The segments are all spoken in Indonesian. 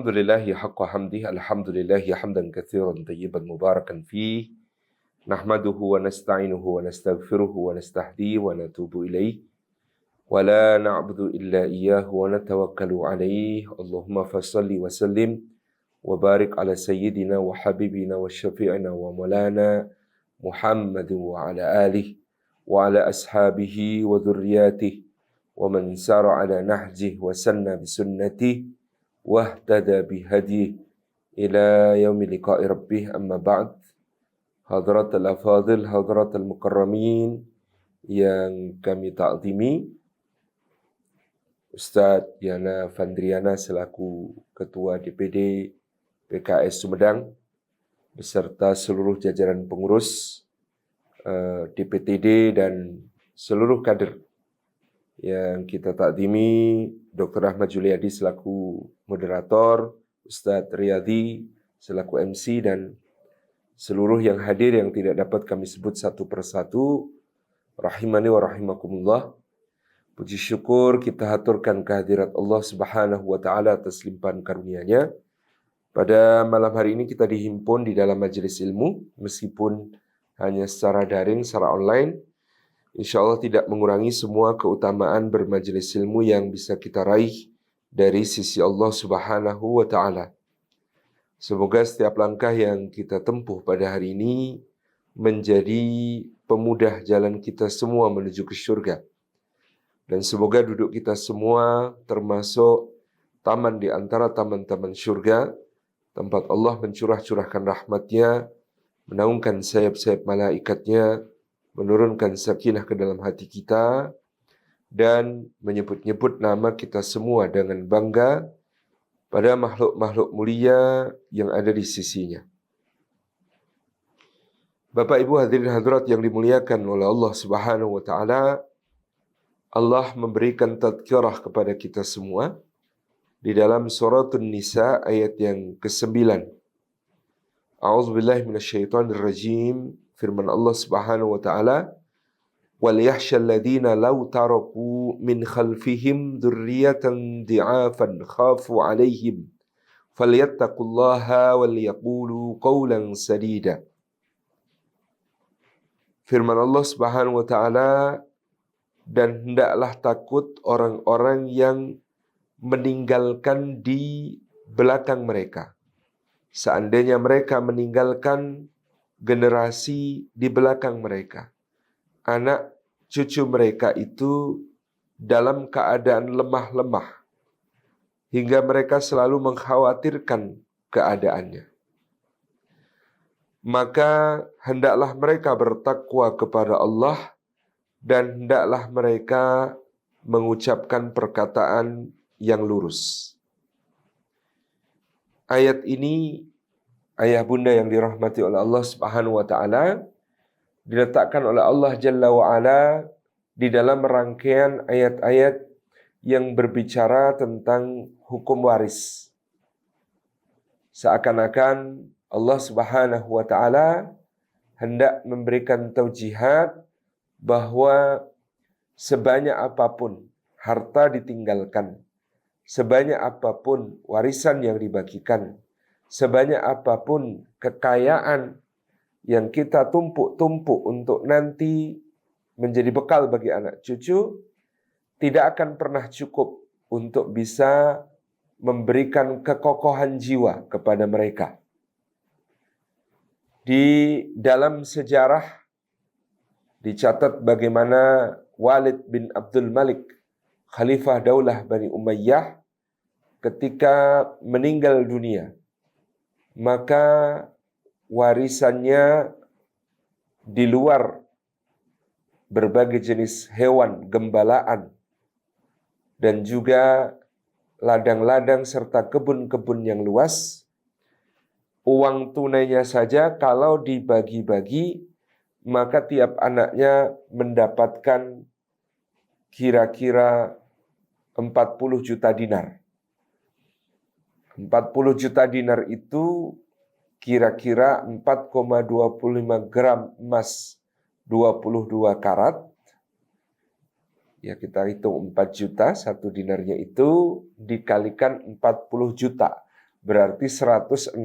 Alhamdulillahi haqqa hamdih, alhamdulillahi hamdan katsiran tayyiban mubarakan fih. Nahmaduhu wa nasta'inuhu wa nastaghfiruhu wa nastahdihi wa natubu ilaih. Wa la na'budu illa iyyahu wa natawakkalu alaih. Allahumma fassalli wa sallim wa barik ala sayyidina wa habibina wa syafi'ina wa maulana Muhammadin wa ala alihi wa ala ashabihi wa dhurriyyatihi wa man sara ala nahjihi wa sanna bisunnatihi wahtada bihadi ila yaumi liqa'i rabbih, amma ba'd. Hadratul afadil, hadratul mukarramin yang kami ta'zimi, Ustaz Yana Fandriana selaku Ketua DPD PKS Sumedang beserta seluruh jajaran pengurus DPTD dan seluruh kader yang kita takdimi, Dr. Ahmad Juliadi selaku moderator, Ustadz Riyadi selaku MC, dan seluruh yang hadir yang tidak dapat kami sebut satu persatu, rahimani wa rahimakumullah. Puji syukur kita haturkan kehadirat Allah Subhanahu wa taala atas limpahan karunia-Nya. Pada malam hari ini kita dihimpun di dalam majelis ilmu, meskipun hanya secara daring, secara online. Insya Allah tidak mengurangi semua keutamaan bermajelis ilmu yang bisa kita raih dari sisi Allah Subhanahu wa ta'ala. Semoga setiap langkah yang kita tempuh pada hari ini menjadi pemudah jalan kita semua menuju ke surga. Dan semoga duduk kita semua termasuk taman di antara taman-taman surga, tempat Allah mencurah-curahkan rahmat-Nya, menaungkan sayap-sayap malaikatnya, menurunkan sakinah ke dalam hati kita, dan menyebut-nyebut nama kita semua dengan bangga pada makhluk-makhluk mulia yang ada di sisinya. Bapak Ibu hadirin hadirat yang dimuliakan oleh Allah Subhanahu wa taala, Allah memberikan tadhkirah kepada kita semua di dalam suratun Nisa ayat yang ke-9. A'udzubillahi minasyaitonir rajim. Firman Allah Subhanahu wa taala, "Wal yakhshal ladzina law taraku min khalfihim dzurriyyatan dhi'afan khafu 'alaihim falyattaqullaha wal yaqulu qawlan sadida." Firman Allah Subhanahu wa taala, dan hendaklah takut orang-orang yang meninggalkan di belakang mereka. Seandainya mereka meninggalkan generasi di belakang mereka, anak cucu mereka itu dalam keadaan lemah-lemah, hingga mereka selalu mengkhawatirkan keadaannya. Maka hendaklah mereka bertakwa kepada Allah, dan hendaklah mereka mengucapkan perkataan yang lurus. Ayat ini, ayah bunda yang dirahmati oleh Allah Subhanahu wa taala, diletakkan oleh Allah Jalla wa Ala di dalam rangkaian ayat-ayat yang berbicara tentang hukum waris. Seakan-akan Allah Subhanahu wa taala hendak memberikan taujihat bahwa sebanyak apapun harta ditinggalkan, sebanyak apapun warisan yang dibagikan, sebanyak apapun kekayaan yang kita tumpuk-tumpuk untuk nanti menjadi bekal bagi anak cucu, tidak akan pernah cukup untuk bisa memberikan kekokohan jiwa kepada mereka. Di dalam sejarah dicatat bagaimana Walid bin Abdul Malik, Khalifah Daulah Bani Umayyah, ketika meninggal dunia, maka warisannya di luar berbagai jenis hewan gembalaan dan juga ladang-ladang serta kebun-kebun yang luas, uang tunainya saja kalau dibagi-bagi, maka tiap anaknya mendapatkan kira-kira 40 juta dinar. 40 juta dinar itu kira-kira 4,25 gram emas 22 karat. Ya kita hitung 4 juta, satu dinarnya itu dikalikan 40 juta. berarti 160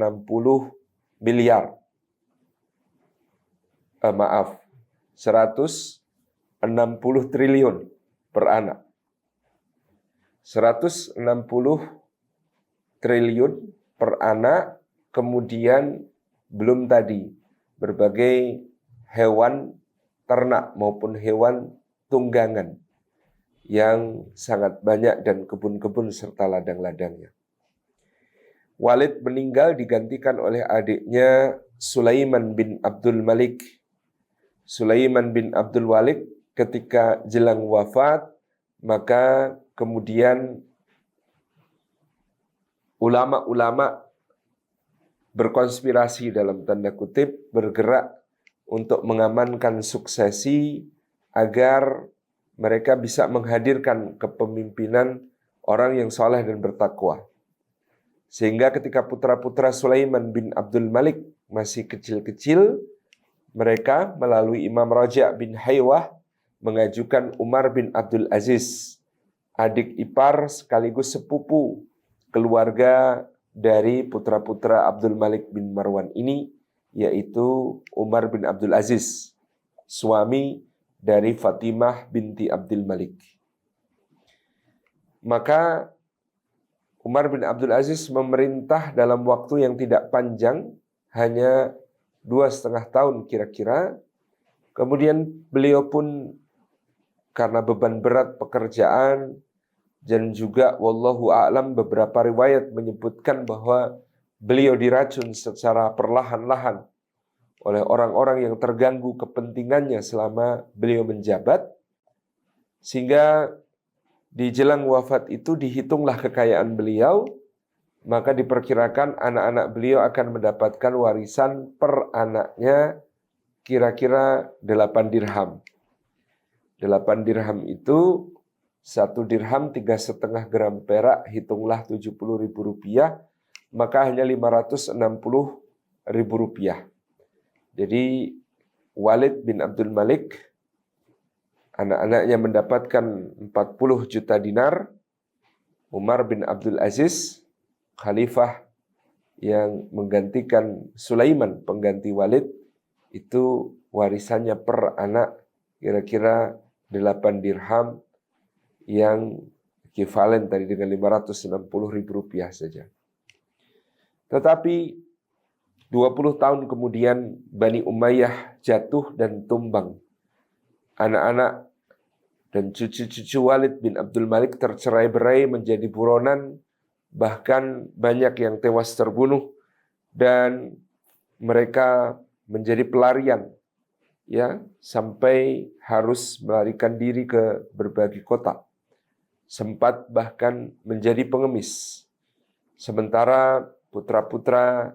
miliar. 160 triliun per anak. 160 triliun per anak, kemudian belum tadi berbagai hewan ternak maupun hewan tunggangan yang sangat banyak dan kebun-kebun serta ladang-ladangnya. Walid meninggal digantikan oleh adiknya Sulaiman bin Abdul Malik. Sulaiman bin Abdul Malik ketika jelang wafat, maka kemudian ulama-ulama berkonspirasi dalam tanda kutip, bergerak untuk mengamankan suksesi agar mereka bisa menghadirkan kepemimpinan orang yang saleh dan bertakwa. Sehingga ketika putra-putra Sulaiman bin Abdul Malik masih kecil-kecil, mereka melalui Imam Raja' bin Haywah mengajukan Umar bin Abdul Aziz, adik ipar sekaligus sepupu keluarga dari putra-putra Abdul Malik bin Marwan ini, yaitu Umar bin Abdul Aziz, suami dari Fatimah binti Abdul Malik. Maka Umar bin Abdul Aziz memerintah dalam waktu yang tidak panjang, hanya 2,5 tahun kira-kira. Kemudian beliau pun karena beban berat pekerjaan dan juga wallahu a'lam beberapa riwayat menyebutkan bahwa beliau diracun secara perlahan-lahan oleh orang-orang yang terganggu kepentingannya selama beliau menjabat, sehingga di jelang wafat itu dihitunglah kekayaan beliau, maka diperkirakan anak-anak beliau akan mendapatkan warisan per anaknya kira-kira 8 dirham. 8 dirham itu 1 dirham 3,5 gram perak, hitunglah 70.000 rupiah, maka hanya 560.000 rupiah. Jadi Walid bin Abdul Malik, anak-anaknya mendapatkan 40 juta dinar. Umar bin Abdul Aziz, khalifah yang menggantikan Sulaiman, pengganti Walid, itu warisannya per anak kira-kira 8 dirham, yang ekivalen tadi dengan 560.000 rupiah saja. Tetapi 20 tahun kemudian Bani Umayyah jatuh dan tumbang. Anak-anak dan cucu-cucu Walid bin Abdul Malik tercerai-berai menjadi buronan, bahkan banyak yang tewas terbunuh dan mereka menjadi pelarian, ya, sampai harus melarikan diri ke berbagai kota. Sempat bahkan menjadi pengemis. Sementara putra-putra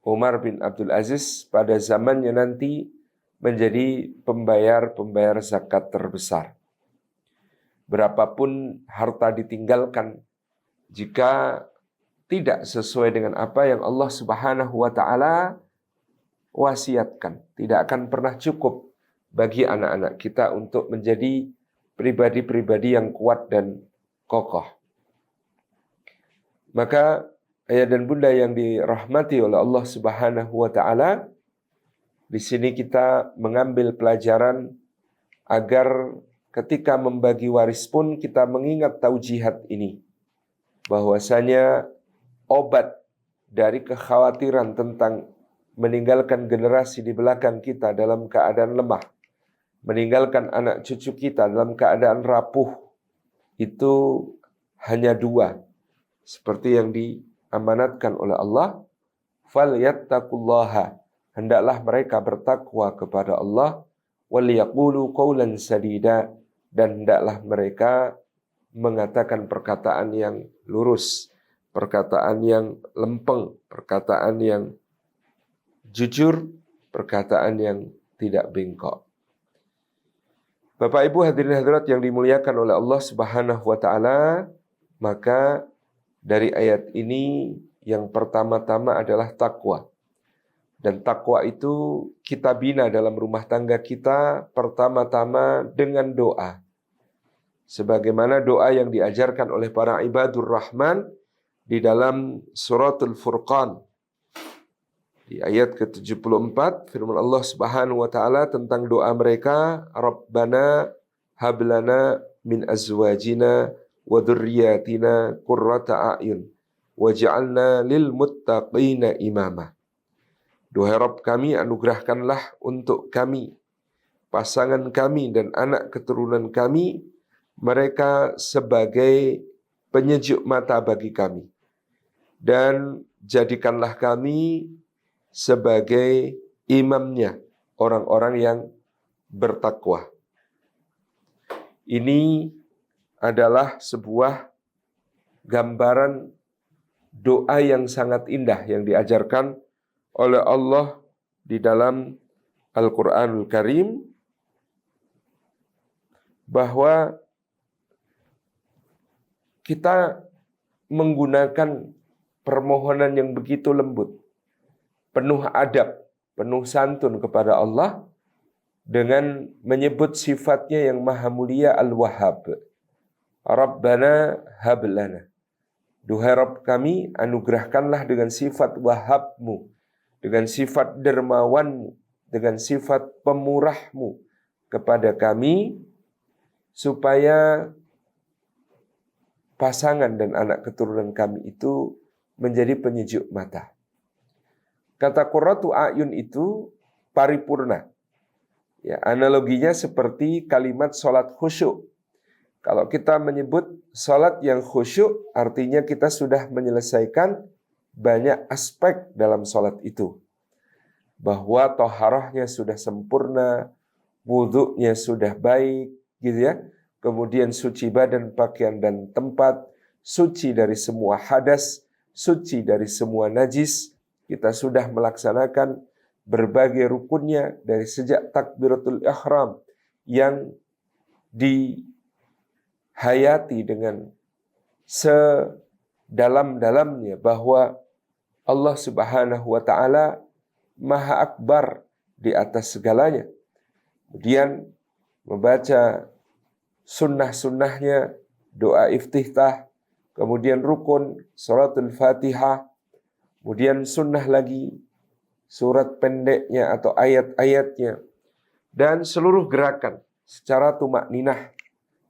Umar bin Abdul Aziz pada zamannya nanti menjadi pembayar zakat terbesar. Berapapun harta ditinggalkan, jika tidak sesuai dengan apa yang Allah Subhanahu wa Ta'ala wasiatkan, tidak akan pernah cukup bagi anak-anak kita untuk menjadi pribadi-pribadi yang kuat dan kokoh. Maka ayah dan bunda yang dirahmati oleh Allah Subhanahu wa Ta'ala, di sini kita mengambil pelajaran agar ketika membagi waris pun kita mengingat taujihat ini, bahwasanya obat dari kekhawatiran tentang meninggalkan generasi di belakang kita dalam keadaan lemah, meninggalkan anak cucu kita dalam keadaan rapuh, itu hanya 2, seperti yang diamanatkan oleh Allah, falyattaqullaha, hendaklah mereka bertakwa kepada Allah, waliyaqulu qawlan sadida, dan hendaklah mereka mengatakan perkataan yang lurus, perkataan yang lempeng, perkataan yang jujur, perkataan yang tidak bengkok. Bapak Ibu hadirin hadirat yang dimuliakan oleh Allah Subhanahu wa Ta'ala, maka dari ayat ini yang pertama-tama adalah takwa. Dan takwa itu kita bina dalam rumah tangga kita pertama-tama dengan doa. Sebagaimana doa yang diajarkan oleh para ibadur rahman di dalam suratul Furqan di ayat ke-74 firman Allah Subhanahu wa taala tentang doa mereka, Rabbana hablana min azwajina wa dzurriyyatina qurrata a'yun waj'alna lil muttaqina imama. Duhai Rabb kami, anugerahkanlah untuk kami, pasangan kami dan anak keturunan kami, mereka sebagai penyejuk mata bagi kami. Dan jadikanlah kami sebagai imamnya orang-orang yang bertakwa. Ini adalah sebuah gambaran doa yang sangat indah yang diajarkan oleh Allah di dalam Al-Quranul Karim, bahwa kita menggunakan permohonan yang begitu lembut, penuh adab, penuh santun kepada Allah dengan menyebut sifatnya yang maha mulia Al-Wahhab. Rabbana hablana. Duhai Rabb kami, anugerahkanlah dengan sifat Wahhabmu, dengan sifat dermawanmu, dengan sifat pemurahmu kepada kami, supaya pasangan dan anak keturunan kami itu menjadi penyejuk mata. Kata qurratu a'yun itu paripurna. Ya, analoginya seperti kalimat sholat khusyuk. Kalau kita menyebut sholat yang khusyuk, artinya kita sudah menyelesaikan banyak aspek dalam sholat itu. Bahwa toharohnya sudah sempurna, wudhunya sudah baik, gitu ya. Kemudian suci badan, pakaian, dan tempat, suci dari semua hadas, suci dari semua najis. Kita sudah melaksanakan berbagai rukunnya dari sejak takbiratul ihram yang dihayati dengan sedalam-dalamnya bahwa Allah Subhanahu wa taala Maha Akbar di atas segalanya. Kemudian membaca sunnah-sunnahnya, doa iftitah, kemudian rukun, suratul Fatihah, kemudian sunnah lagi, surat pendeknya atau ayat-ayatnya, dan seluruh gerakan secara tumakninah.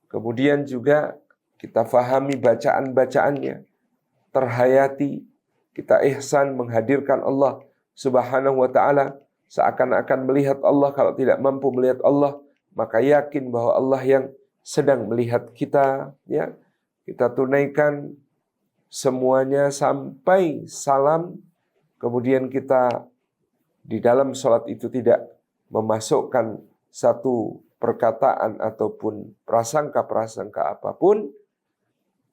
Kemudian juga kita fahami bacaan-bacaannya, terhayati, kita ihsan menghadirkan Allah Subhanahu wa ta'ala, seakan-akan melihat Allah. Kalau tidak mampu melihat Allah, maka yakin bahwa Allah yang sedang melihat kita, ya. Kita tunaikan semuanya sampai salam. Kemudian kita di dalam sholat itu tidak memasukkan satu perkataan ataupun prasangka-prasangka apapun.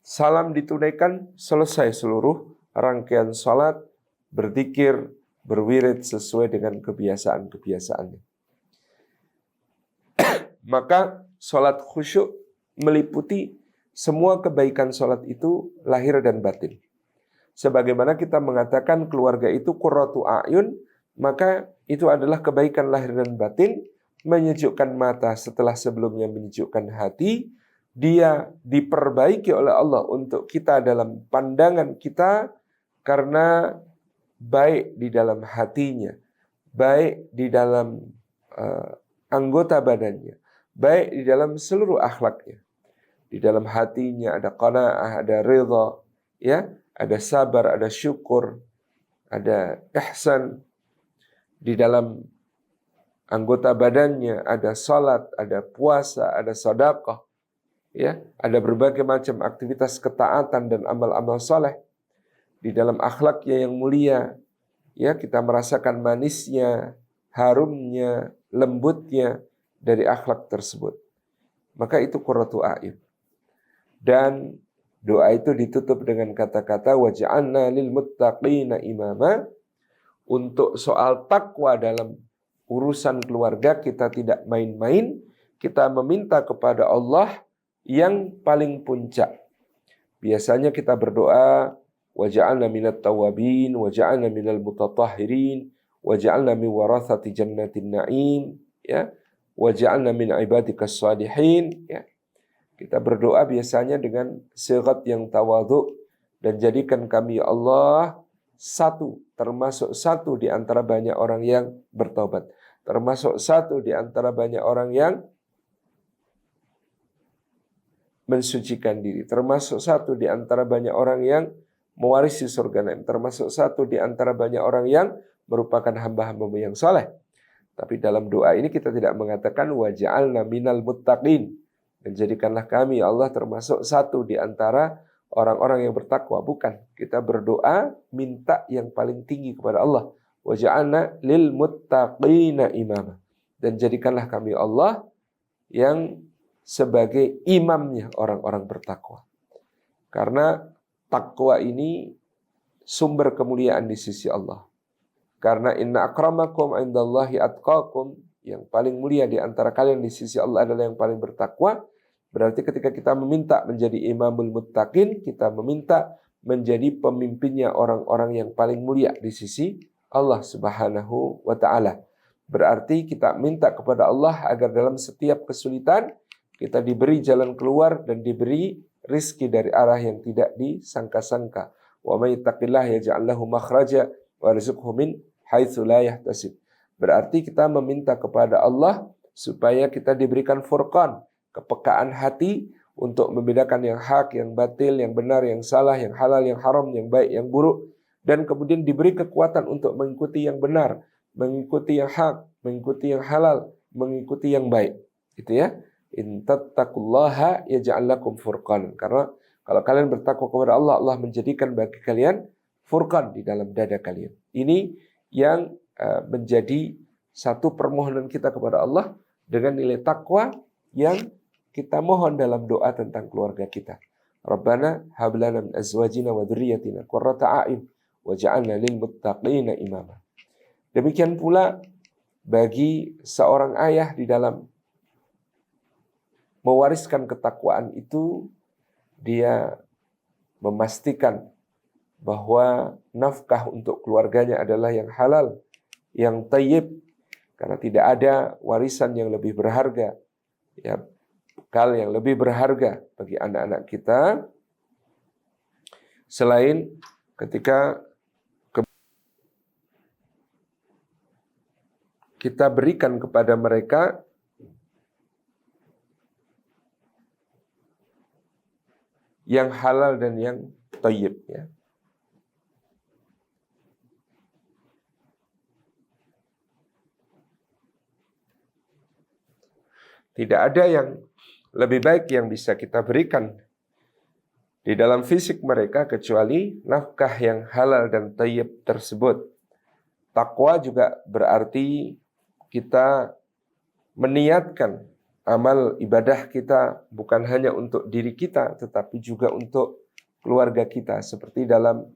Salam ditunaikan, selesai seluruh rangkaian sholat, berzikir, berwirid sesuai dengan kebiasaan-kebiasaannya. Maka sholat khusyuk meliputi semua kebaikan sholat itu lahir dan batin. Sebagaimana kita mengatakan keluarga itu qurratu a'yun, maka itu adalah kebaikan lahir dan batin, menyejukkan mata setelah sebelumnya menyejukkan hati. Dia diperbaiki oleh Allah untuk kita dalam pandangan kita karena baik di dalam hatinya, baik di dalam anggota badannya, baik di dalam seluruh akhlaknya. Di dalam hatinya ada qanaah, ada ridha, ya, ada sabar, ada syukur, ada ihsan. Di dalam anggota badannya ada salat, ada puasa, ada sedekah, ya, ada berbagai macam aktivitas ketaatan dan amal-amal saleh. Di dalam akhlaknya yang mulia, ya, kita merasakan manisnya, harumnya, lembutnya dari akhlak tersebut. Maka itu qurratu a'yun. Dan doa itu ditutup dengan kata-kata waj'alna lil muttaqina imama. Untuk soal takwa dalam urusan keluarga kita tidak main-main. Kita meminta kepada Allah yang paling puncak. Biasanya kita berdoa waj'alna minat tawabin, waj'alna minal mutatahhirin, waj'alna min warathati jannatin na'im, ya, waj'alna min ibadikas salihin, ya. Kita berdoa biasanya dengan sigat yang tawadhu dan jadikan kami ya Allah satu, termasuk satu di antara banyak orang yang bertobat, termasuk satu di antara banyak orang yang mensucikan diri, termasuk satu di antara banyak orang yang mewarisi surga nanti, termasuk satu di antara banyak orang yang merupakan hamba-hamba yang saleh. Tapi dalam doa ini kita tidak mengatakan waj'alna minal muttaqin, dan jadikanlah kami ya Allah termasuk satu di antara orang-orang yang bertakwa. Bukan, kita berdoa minta yang paling tinggi kepada Allah. Waj'alna lil muttaqina imama, dan jadikanlah kami Allah yang sebagai imamnya orang-orang bertakwa. Karena takwa ini sumber kemuliaan di sisi Allah. Karena inna akramakum indallahi atqakum, yang paling mulia di antara kalian di sisi Allah adalah yang paling bertakwa. Berarti ketika kita meminta menjadi imamul muttaqin, kita meminta menjadi pemimpinnya orang-orang yang paling mulia di sisi Allah Subhanahu wa ta'ala. Berarti kita minta kepada Allah agar dalam setiap kesulitan kita diberi jalan keluar dan diberi rizki dari arah yang tidak disangka-sangka. Wa may yattaqillaha yaj'al lahu makhraja wa yarzuqhu min haitsu la yahtasib. Berarti kita meminta kepada Allah supaya kita diberikan furqan, kepekaan hati untuk membedakan yang hak, yang batil, yang benar, yang salah, yang halal, yang haram, yang baik, yang buruk, dan kemudian diberi kekuatan untuk mengikuti yang benar, mengikuti yang hak, mengikuti yang halal, mengikuti yang baik. Itu ya. In tattaqullaha yaj'al lakum furqan. Karena kalau kalian bertakwa kepada Allah, Allah menjadikan bagi kalian furqan di dalam dada kalian. Ini yang menjadi satu permohonan kita kepada Allah dengan nilai takwa yang kita mohon dalam doa tentang keluarga kita. Rabbana hab lana min azwajina wa dzurriyyatina qurrata a'yun waj'alna lil muttaqina imama. Demikian pula bagi seorang ayah di dalam mewariskan ketakwaan itu, dia memastikan bahwa nafkah untuk keluarganya adalah yang halal, yang thayyib, karena tidak ada warisan yang lebih berharga, ya, bekal yang lebih berharga bagi anak-anak kita selain ketika kita berikan kepada mereka yang halal dan yang thayyib, ya. Tidak ada yang lebih baik yang bisa kita berikan di dalam fisik mereka kecuali nafkah yang halal dan thayyib tersebut. Takwa juga berarti kita meniatkan amal ibadah kita bukan hanya untuk diri kita, tetapi juga untuk keluarga kita. Seperti dalam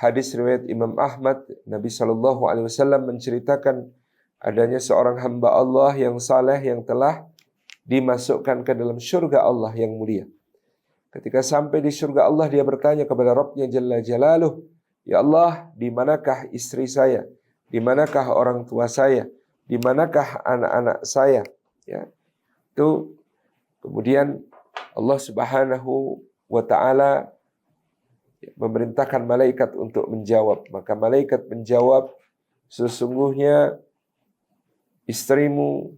hadis riwayat Imam Ahmad, Nabi SAW menceritakan adanya seorang hamba Allah yang saleh yang telah dimasukkan ke dalam syurga Allah yang mulia. Ketika sampai di syurga Allah, dia bertanya kepada Rabbnya Jalla Jalaluh, ya Allah, di manakah istri saya? Di manakah orang tua saya? Di manakah anak-anak saya? Ya. Itu kemudian Allah Subhanahu wa ta'ala memerintahkan malaikat untuk menjawab. Maka malaikat menjawab, sesungguhnya istrimu,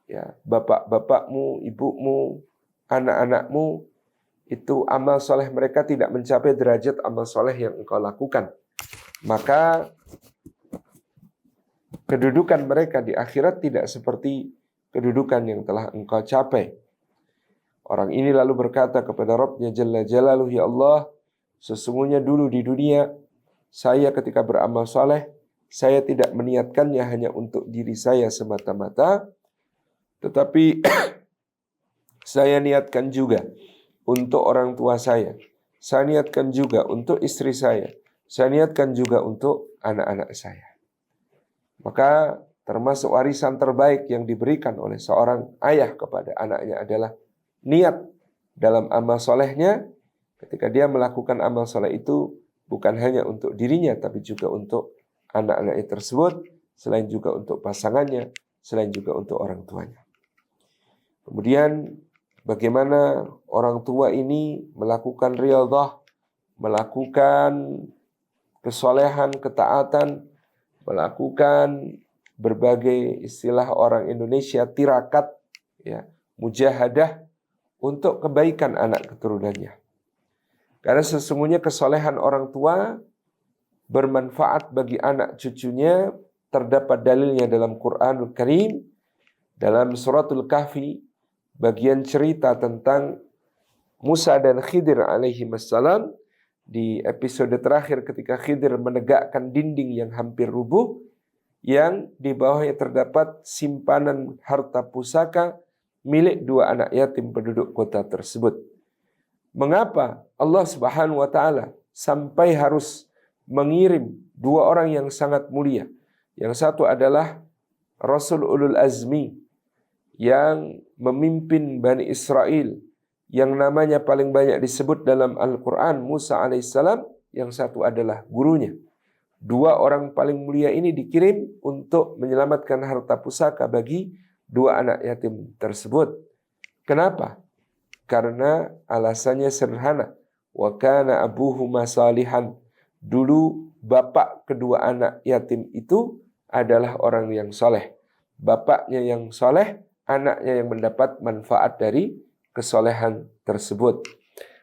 ya, bapak-bapakmu, ibumu, anak-anakmu, itu amal soleh mereka tidak mencapai derajat amal soleh yang engkau lakukan. Maka kedudukan mereka di akhirat tidak seperti kedudukan yang telah engkau capai. Orang ini lalu berkata kepada Rabbnya Jalla Jalaluh, ya Allah, sesungguhnya dulu di dunia, saya ketika beramal soleh, saya tidak meniatkannya hanya untuk diri saya semata-mata, tetapi saya niatkan juga untuk orang tua saya niatkan juga untuk istri saya niatkan juga untuk anak-anak saya. Maka termasuk warisan terbaik yang diberikan oleh seorang ayah kepada anaknya adalah niat dalam amal solehnya. Ketika dia melakukan amal soleh itu bukan hanya untuk dirinya, tapi juga untuk anak-anaknya tersebut, selain juga untuk pasangannya, selain juga untuk orang tuanya. Kemudian bagaimana orang tua ini melakukan riyadhah melakukan kesolehan, ketaatan, melakukan berbagai istilah orang Indonesia tirakat, ya, mujahadah untuk kebaikan anak keturunannya. Karena sesungguhnya kesolehan orang tua bermanfaat bagi anak cucunya. Terdapat dalilnya dalam Quranul Karim, dalam suratul Kahfi, bagian cerita tentang Musa dan Khidir alaihi wassalam. Di episode terakhir ketika Khidir menegakkan dinding yang hampir rubuh, yang di bawahnya terdapat simpanan harta pusaka milik dua anak yatim penduduk kota tersebut. Mengapa Allah Subhanahu wa taala sampai harus mengirim dua orang yang sangat mulia? Yang satu adalah Rasul Ulul Azmi yang memimpin Bani Israel, yang namanya paling banyak disebut dalam Al-Quran, Musa alaihissalam. Yang satu adalah gurunya. Dua orang paling mulia ini dikirim untuk menyelamatkan harta pusaka bagi dua anak yatim tersebut. Kenapa? Karena alasannya sederhana. Wa kana abuhuma salihan. Dulu bapak kedua anak yatim itu adalah orang yang soleh. Bapaknya yang soleh, anaknya yang mendapat manfaat dari kesolehan tersebut.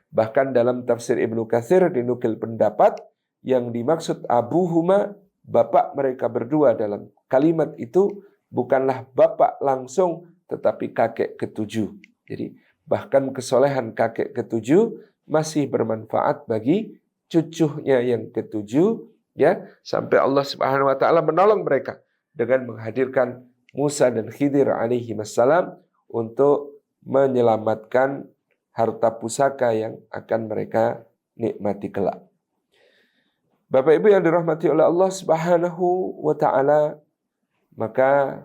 Bahkan dalam tafsir Ibnu Katsir dinukil pendapat yang dimaksud abuhuma, bapak mereka berdua dalam kalimat itu bukanlah bapak langsung, tetapi kakek ketujuh. Jadi bahkan kesolehan kakek ketujuh masih bermanfaat bagi cucunya yang ketujuh, ya, sampai Allah Subhanahu wa taala menolong mereka dengan menghadirkan Musa dan Khidir alaihi wassalam untuk menyelamatkan harta pusaka yang akan mereka nikmati kelak. Bapak Ibu yang dirahmati oleh Allah Subhanahu wa taala, maka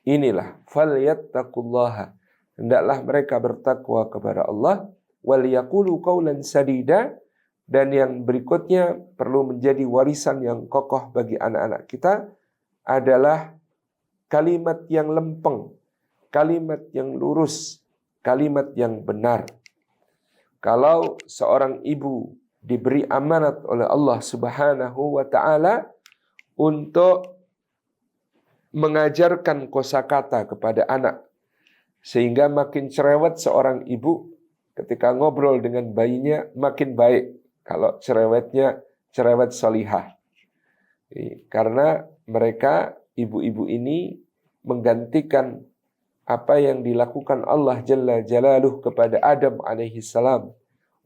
inilah falyattaqullaha, hendaklah mereka bertakwa kepada Allah, wal yaqulu qaulan sadida, dan yang berikutnya perlu menjadi warisan yang kokoh bagi anak-anak kita adalah kalimat yang lempeng, kalimat yang lurus, kalimat yang benar. Kalau seorang ibu diberi amanat oleh Allah Subhanahu wa taala untuk mengajarkan kosakata kepada anak, sehingga makin cerewet seorang ibu ketika ngobrol dengan bayinya makin baik kalau cerewetnya cerewet salihah. Karena mereka, ibu-ibu ini, menggantikan apa yang dilakukan Allah Jalla Jalaluh kepada Adam alaihi salam.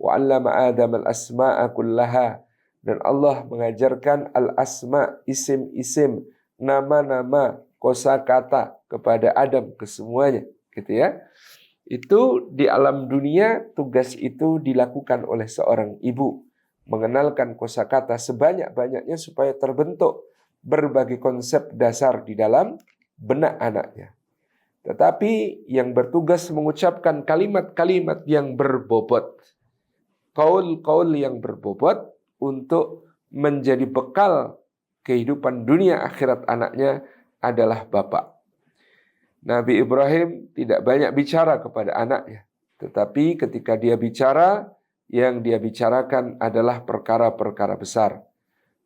Wa 'allama Adam al-asma'a kullaha, dan Allah mengajarkan al-asma, isim-isim, nama-nama, kosakata kepada Adam kesemuanya, gitu ya. Itu di alam dunia tugas itu dilakukan oleh seorang ibu, mengenalkan kosakata sebanyak-banyaknya supaya terbentuk berbagai konsep dasar di dalam benak anaknya. Tetapi yang bertugas mengucapkan kalimat-kalimat yang berbobot, qaul-qaul yang berbobot untuk menjadi bekal kehidupan dunia akhirat anaknya adalah bapak. Nabi Ibrahim tidak banyak bicara kepada anaknya, tetapi ketika dia bicara, yang dia bicarakan adalah perkara-perkara besar.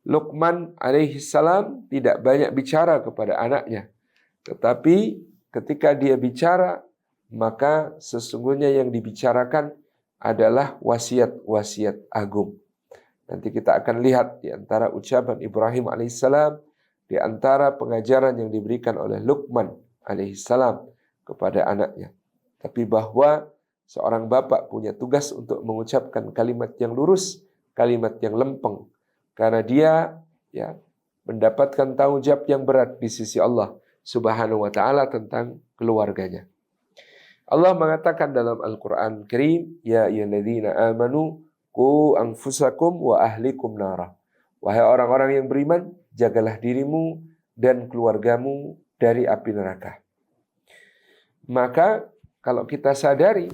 Luqman alaihi salam tidak banyak bicara kepada anaknya, tetapi ketika dia bicara, maka sesungguhnya yang dibicarakan adalah wasiat-wasiat agung. Nanti kita akan lihat di antara ucapan Ibrahim alaihissalam, di antara pengajaran yang diberikan oleh Luqman alaihissalam kepada anaknya. Tapi bahwa seorang bapak punya tugas untuk mengucapkan kalimat yang lurus, kalimat yang lempeng. Karena dia, ya, mendapatkan tanggung jawab yang berat di sisi Allah Subhanahu wa taala tentang keluarganya. Allah mengatakan dalam Al-Qur'an Karim, ya ayyuhalladzina amanu qu anfusakum wa ahlikum nara. Wahai orang-orang yang beriman, jagalah dirimu dan keluargamu dari api neraka. Maka kalau kita sadari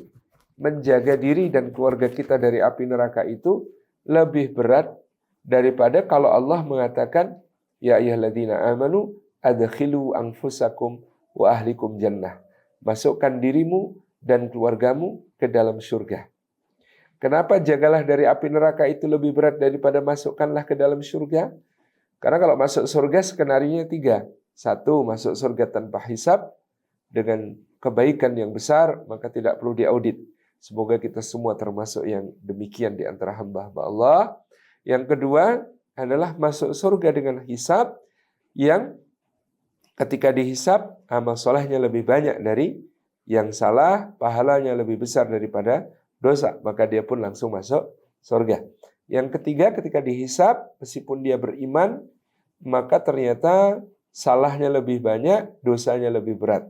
menjaga diri dan keluarga kita dari api neraka itu lebih berat daripada kalau Allah mengatakan, ya ayyuhalladzina amanu adkhilu anfusakum wa ahlikum jannah. Masukkan dirimu dan keluargamu ke dalam surga. Kenapa jagalah dari api neraka itu lebih berat daripada masukkanlah ke dalam surga? Karena kalau masuk surga skenarionya 3. 1, masuk surga tanpa hisab dengan kebaikan yang besar, maka tidak perlu diaudit. Semoga kita semua termasuk yang demikian di antara hamba-hamba Allah. Yang kedua adalah masuk surga dengan hisab yang ketika dihisab amal solehnya lebih banyak dari yang salah, pahalanya lebih besar daripada dosa, maka dia pun langsung masuk surga. Yang ketiga, ketika dihisab, meskipun dia beriman, maka ternyata salahnya lebih banyak, dosanya lebih berat.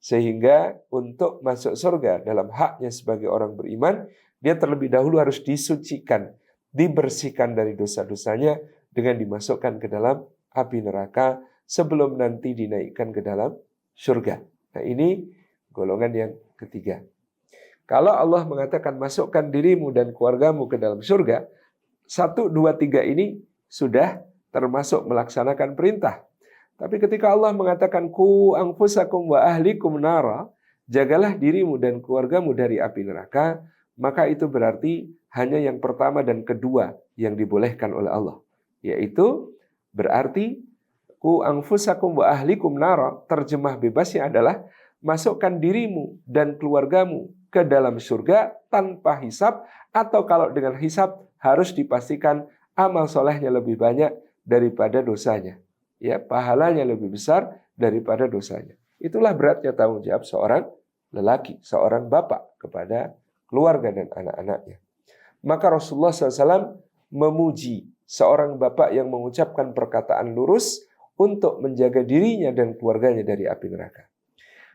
Sehingga untuk masuk surga dalam haknya sebagai orang beriman, dia terlebih dahulu harus disucikan, dibersihkan dari dosa-dosanya dengan dimasukkan ke dalam api neraka sebelum nanti dinaikkan ke dalam surga. Nah, ini golongan yang ketiga. Kalau Allah mengatakan masukkan dirimu dan keluargamu ke dalam surga, 1, 2, 3 ini sudah termasuk melaksanakan perintah. Tapi ketika Allah mengatakan ku anfusakum wa ahlikum nara, jagalah dirimu dan keluargamu dari api neraka, maka itu berarti hanya yang pertama dan kedua yang dibolehkan oleh Allah. Yaitu berarti ku anfusakum wa ahlikum nara, terjemah bebasnya adalah masukkan dirimu dan keluargamu ke dalam surga tanpa hisab, atau kalau dengan hisab harus dipastikan amal solehnya lebih banyak daripada dosanya. Ya, pahalanya lebih besar daripada dosanya. Itulah beratnya tanggung jawab seorang lelaki, seorang bapak kepada keluarga dan anak-anaknya. Maka Rasulullah SAW memuji seorang bapak yang mengucapkan perkataan lurus untuk menjaga dirinya dan keluarganya dari api neraka.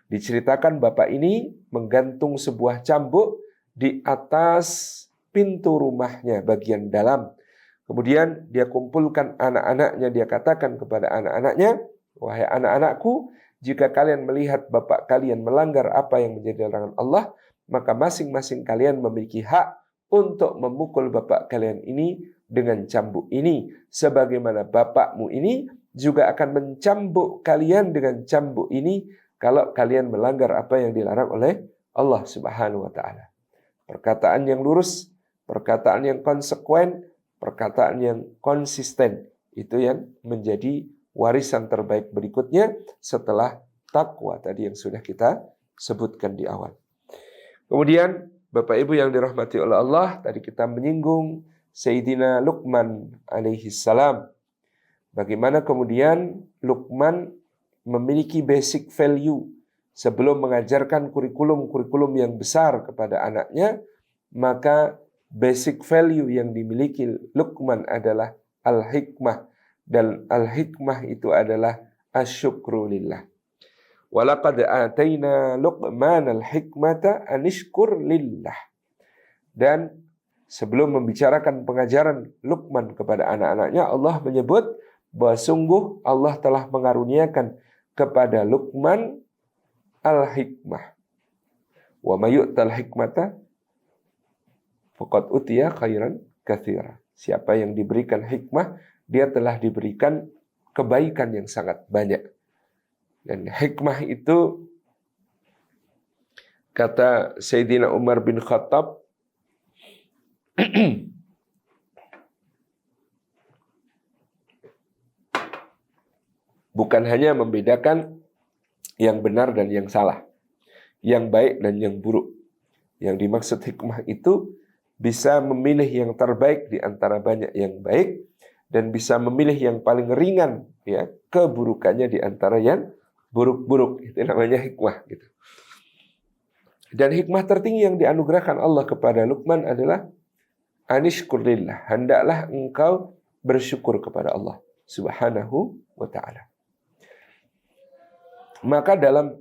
Diceritakan bapak ini menggantung sebuah cambuk di atas pintu rumahnya bagian dalam. Kemudian dia kumpulkan anak-anaknya, dia katakan kepada anak-anaknya, wahai anak-anakku, jika kalian melihat bapak kalian melanggar apa yang menjadi larangan Allah, maka masing-masing kalian memiliki hak untuk memukul bapak kalian ini dengan cambuk ini, sebagaimana bapakmu ini juga akan mencambuk kalian dengan cambuk ini kalau kalian melanggar apa yang dilarang oleh Allah Subhanahu wa taala. Perkataan yang lurus, perkataan yang konsekuen, perkataan yang konsisten, itu yang menjadi warisan terbaik berikutnya setelah takwa tadi yang sudah kita sebutkan di awal. Kemudian Bapak Ibu yang dirahmati oleh Allah, tadi kita menyinggung Sayyidina Luqman alaihi salam. Bagaimana kemudian Luqman memiliki basic value sebelum mengajarkan kurikulum-kurikulum yang besar kepada anaknya, maka basic value yang dimiliki Luqman adalah al-hikmah, dan al-hikmah itu adalah asyukru lillah. Walaqad ataina Luqman al-hikmata anishkur lillah. Dan sebelum membicarakan pengajaran Luqman kepada anak-anaknya, Allah menyebut bahwa sungguh Allah telah mengaruniakan kepada Luqman al-hikmah. Wa may yu'tal hikmata faqad utiya khairan katsira. Siapa yang diberikan hikmah, dia telah diberikan kebaikan yang sangat banyak. Dan hikmah itu, kata Sayyidina Umar bin Khattab, bukan hanya membedakan yang benar dan yang salah, yang baik dan yang buruk. Yang dimaksud hikmah itu bisa memilih yang terbaik di antara banyak yang baik, dan bisa memilih yang paling ringan ya keburukannya di antara yang buruk-buruk. Itu namanya hikmah gitu. Dan hikmah tertinggi yang dianugerahkan Allah kepada Luqman adalah anishkur lillah, hendaklah engkau bersyukur kepada Allah Subhanahu wa ta'ala. Maka dalam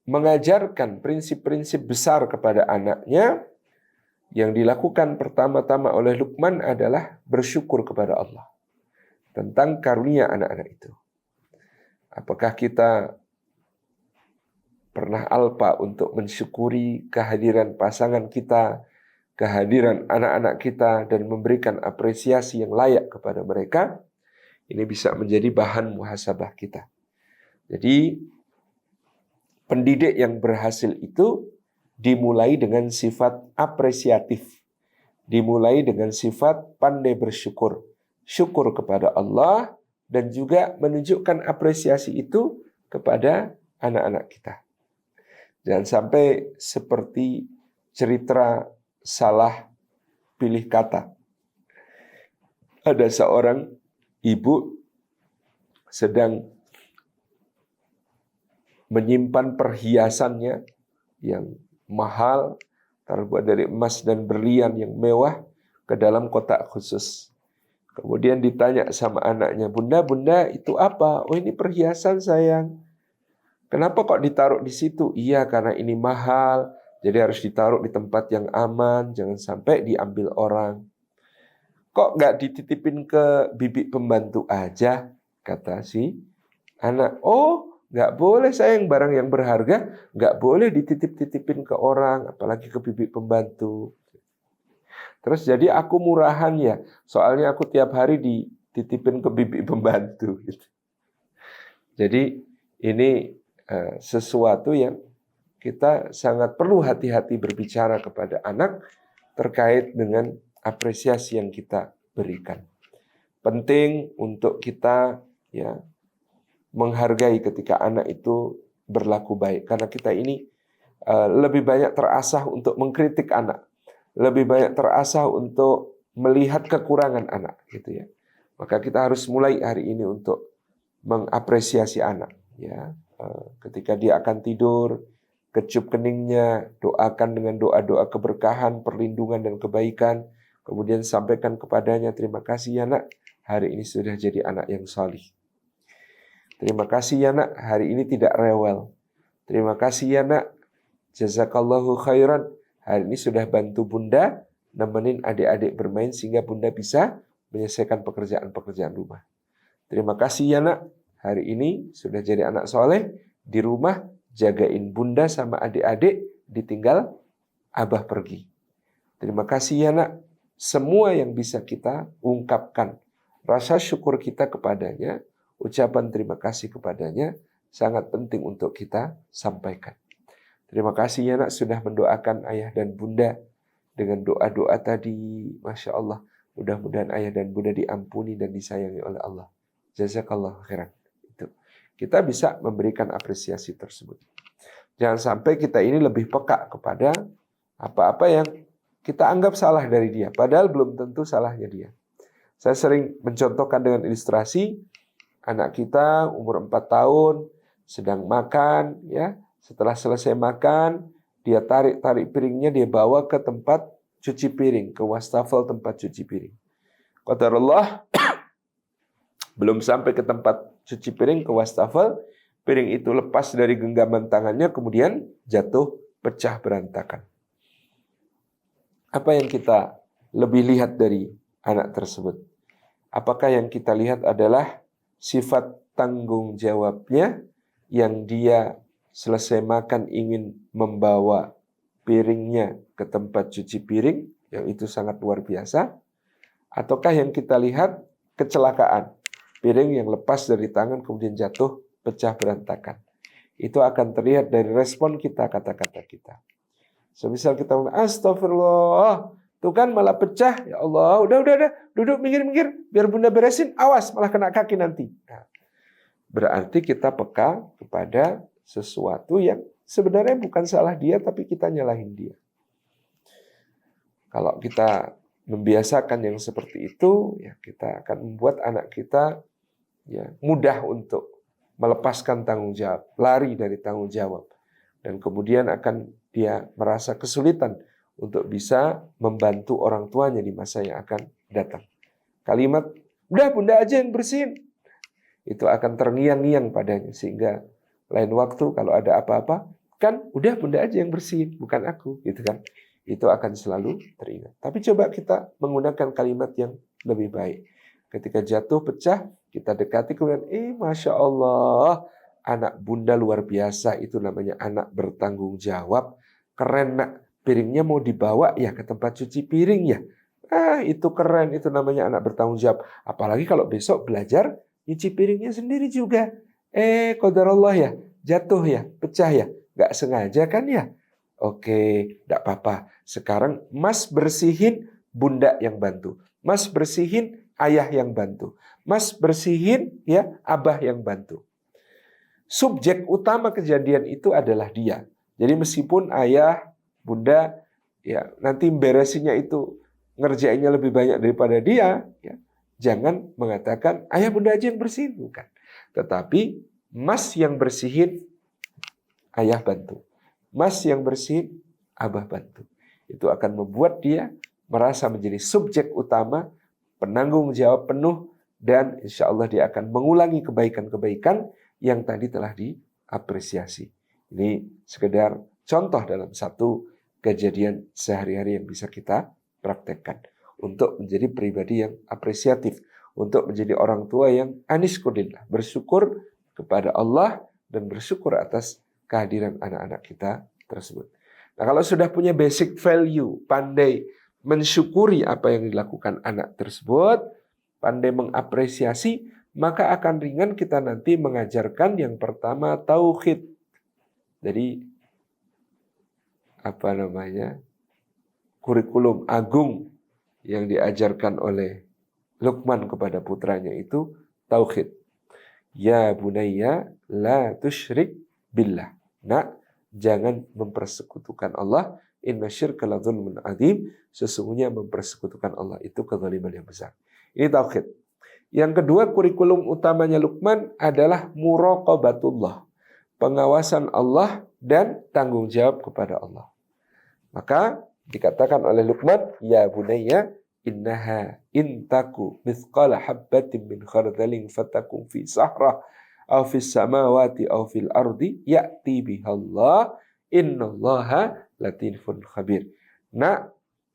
mengajarkan prinsip-prinsip besar kepada anaknya, yang dilakukan pertama-tama oleh Luqman adalah bersyukur kepada Allah tentang karunia anak-anak itu. Apakah kita pernah alpa untuk mensyukuri kehadiran pasangan kita, kehadiran anak-anak kita, dan memberikan apresiasi yang layak kepada mereka? Ini bisa menjadi bahan muhasabah kita. Jadi pendidik yang berhasil itu dimulai dengan sifat apresiatif. dimulai dengan sifat pandai bersyukur. Syukur kepada Allah dan juga menunjukkan apresiasi itu kepada anak-anak kita. Jangan sampai seperti cerita salah pilih kata. Ada seorang ibu sedang menyimpan perhiasannya yang mahal, terbuat dari emas dan berlian yang mewah, ke dalam kotak khusus. Kemudian ditanya sama anaknya, "Bunda, itu apa?" "Oh, ini perhiasan, sayang." "Kenapa kok ditaruh di situ?" "Iya, karena ini mahal, jadi harus ditaruh di tempat yang aman, jangan sampai diambil orang." "Kok nggak dititipin ke bibi pembantu aja?" kata si anak. "Oh, nggak boleh sayang, barang yang berharga nggak boleh dititip-titipin ke orang, apalagi ke bibi pembantu." Terus jadi aku murahan ya, soalnya aku tiap hari dititipin ke bibi pembantu. Jadi ini sesuatu yang kita sangat perlu hati-hati berbicara kepada anak terkait dengan apresiasi yang kita berikan. Penting untuk kita ya menghargai ketika anak itu berlaku baik, karena kita ini lebih banyak terasah untuk mengkritik anak, lebih banyak terasah untuk melihat kekurangan anak, gitu ya. Maka kita harus mulai hari ini untuk mengapresiasi anak, ya. Ketika dia akan tidur, kecup keningnya, doakan dengan doa-doa keberkahan, perlindungan dan kebaikan. Kemudian sampaikan kepadanya, "Terima kasih ya nak, hari ini sudah jadi anak yang salih. Terima kasih ya nak, hari ini tidak rewel. Terima kasih ya nak, jazakallahu khairan, hari ini sudah bantu bunda nemenin adik-adik bermain sehingga bunda bisa menyelesaikan pekerjaan-pekerjaan rumah. Terima kasih ya nak, hari ini sudah jadi anak soleh, di rumah jagain bunda sama adik-adik, ditinggal abah pergi. Terima kasih ya nak." Semua yang bisa kita ungkapkan rasa syukur kita kepadanya, ucapan terima kasih kepadanya sangat penting untuk kita sampaikan. Terima kasih ya nak sudah mendoakan ayah dan bunda dengan doa-doa tadi. Masya Allah, mudah-mudahan ayah dan bunda diampuni dan disayangi oleh Allah. Jazakallah khairan. Itu. Kita bisa memberikan apresiasi tersebut. Jangan sampai kita ini lebih peka kepada apa-apa yang kita anggap salah dari dia, padahal belum tentu salahnya dia. Saya sering mencontohkan dengan ilustrasi, anak kita umur 4 tahun, sedang makan, ya. Setelah selesai makan, dia tarik piringnya, dia bawa ke tempat cuci piring, ke wastafel tempat cuci piring. Qadarullah, belum sampai ke tempat cuci piring, ke wastafel, piring itu lepas dari genggaman tangannya, kemudian jatuh, pecah berantakan. Apa yang kita lebih lihat dari anak tersebut? Apakah yang kita lihat adalah sifat tanggung jawabnya yang dia selesai makan ingin membawa piringnya ke tempat cuci piring, yang itu sangat luar biasa? Ataukah yang kita lihat kecelakaan, piring yang lepas dari tangan kemudian jatuh, pecah berantakan? Itu akan terlihat dari respon kita, kata-kata kita. Semisal kita ngomong, "Astagfirullah, tuh kan malah pecah, ya Allah, udah, duduk minggir, biar bunda beresin, awas malah kena kaki nanti." Nah, berarti kita peka kepada sesuatu yang sebenarnya bukan salah dia, tapi kita nyalahin dia. Kalau kita membiasakan yang seperti itu, ya kita akan membuat anak kita ya mudah untuk melepaskan tanggung jawab, lari dari tanggung jawab, dan kemudian akan dia merasa kesulitan untuk bisa membantu orang tuanya di masa yang akan datang. Kalimat, "Udah bunda aja yang bersihin," itu akan terngiang-ngiang padanya, sehingga lain waktu kalau ada apa-apa, kan udah bunda aja yang bersihin, bukan aku, gitu kan. Itu akan selalu teringat. Tapi coba kita menggunakan kalimat yang lebih baik. Ketika jatuh, pecah, kita dekati kemudian, Masya Allah, anak bunda luar biasa, itu namanya anak bertanggung jawab. Keren nak, piringnya mau dibawa ya ke tempat cuci piring ya. Itu keren, itu namanya anak bertanggung jawab. Apalagi kalau besok belajar nyuci piringnya sendiri juga. Qadarullah ya, jatuh ya, pecah ya, nggak sengaja kan ya. Oke, nggak apa-apa. Sekarang mas bersihin bunda yang bantu. Mas bersihin, ayah yang bantu. Mas bersihin, ya, abah yang bantu. Subjek utama kejadian itu adalah dia. Jadi meskipun ayah, bunda, ya nanti beresinnya itu ngerjainnya lebih banyak daripada dia, ya, jangan mengatakan ayah bunda aja yang bersihin, bukan. Tetapi mas yang bersihin, ayah bantu. Mas yang bersihin, abah bantu. Itu akan membuat dia merasa menjadi subjek utama, penanggung jawab penuh, dan insya Allah dia akan mengulangi kebaikan-kebaikan yang tadi telah diapresiasi. Ini sekedar contoh dalam satu kejadian sehari-hari yang bisa kita praktekkan untuk menjadi pribadi yang apresiatif, untuk menjadi orang tua yang aniskurillah, bersyukur kepada Allah dan bersyukur atas kehadiran anak-anak kita tersebut. Nah, kalau sudah punya basic value, pandai mensyukuri apa yang dilakukan anak tersebut, pandai mengapresiasi, maka akan ringan kita nanti mengajarkan yang pertama tauhid. Jadi kurikulum agung yang diajarkan oleh Luqman kepada putranya itu tauhid. Ya bunayya la tusyrik billah. Nak, jangan mempersekutukan Allah. Inna syirka la dzulmun adzim. Sesungguhnya mempersekutukan Allah itu kezaliman yang besar. Ini tauhid. Yang kedua, kurikulum utamanya Luqman adalah muraqabatullah. Pengawasan Allah dan tanggung jawab kepada Allah. Maka dikatakan oleh Luqman, ya bunayya innaha intaku mithqala habbatin min khardalin fatakum fi sahrah aw fis samawati aw fil ardi ya'ti bihallah innallaha latifun khabir. Nah,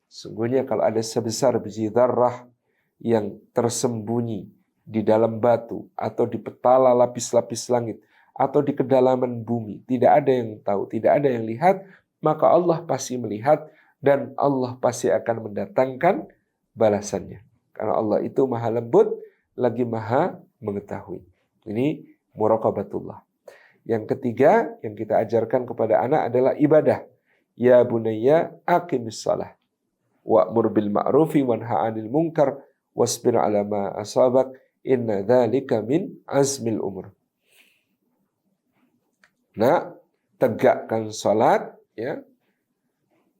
sungguhnya kalau ada sebesar biji dzarrah yang tersembunyi di dalam batu atau di petala lapis-lapis langit atau di kedalaman bumi, tidak ada yang tahu, tidak ada yang lihat, maka Allah pasti melihat dan Allah pasti akan mendatangkan balasannya. Karena Allah itu maha lembut, lagi maha mengetahui. Ini muraqabatullah. Yang ketiga yang kita ajarkan kepada anak adalah ibadah. Ya bunayya aqimis shalah wa'mur bil ma'rufi wanha 'anil munkar wasbir 'ala ma asabak inna dzalika min azmil umur. Nah, tegakkan salat, ya.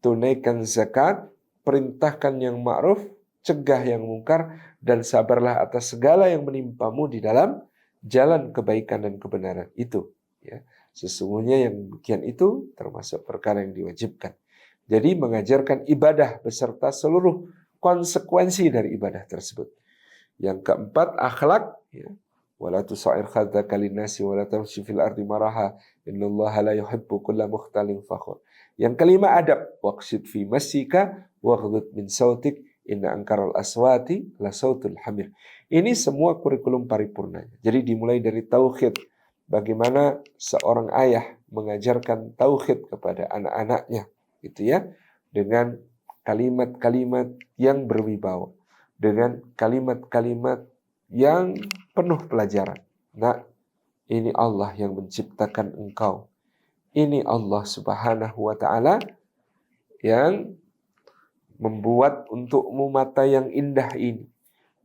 Tunaikan zakat, perintahkan yang ma'ruf, cegah yang mungkar, dan sabarlah atas segala yang menimpamu di dalam jalan kebaikan dan kebenaran itu. Ya. Sesungguhnya yang demikian itu termasuk perkara yang diwajibkan. Jadi mengajarkan ibadah beserta seluruh konsekuensi dari ibadah tersebut. Yang keempat, akhlak. Ya. Wala tusair khadaka linnasi wala tamshi fil ardi maraha innallaha la yuhibbu kulla mukhtalin fakhur. Yang kelima, adab. Waqsid fi masika waghdud min sautik inna ankaral aswati la sautul hamir. Ini semua kurikulum paripurnanya. Jadi dimulai dari tauhid. Bagaimana seorang ayah mengajarkan tauhid kepada anak-anaknya, gitu ya, dengan kalimat-kalimat yang berwibawa, dengan kalimat-kalimat yang penuh pelajaran. Nah, ini Allah yang menciptakan engkau. Ini Allah Subhanahu wa ta'ala yang membuat untukmu mata yang indah ini.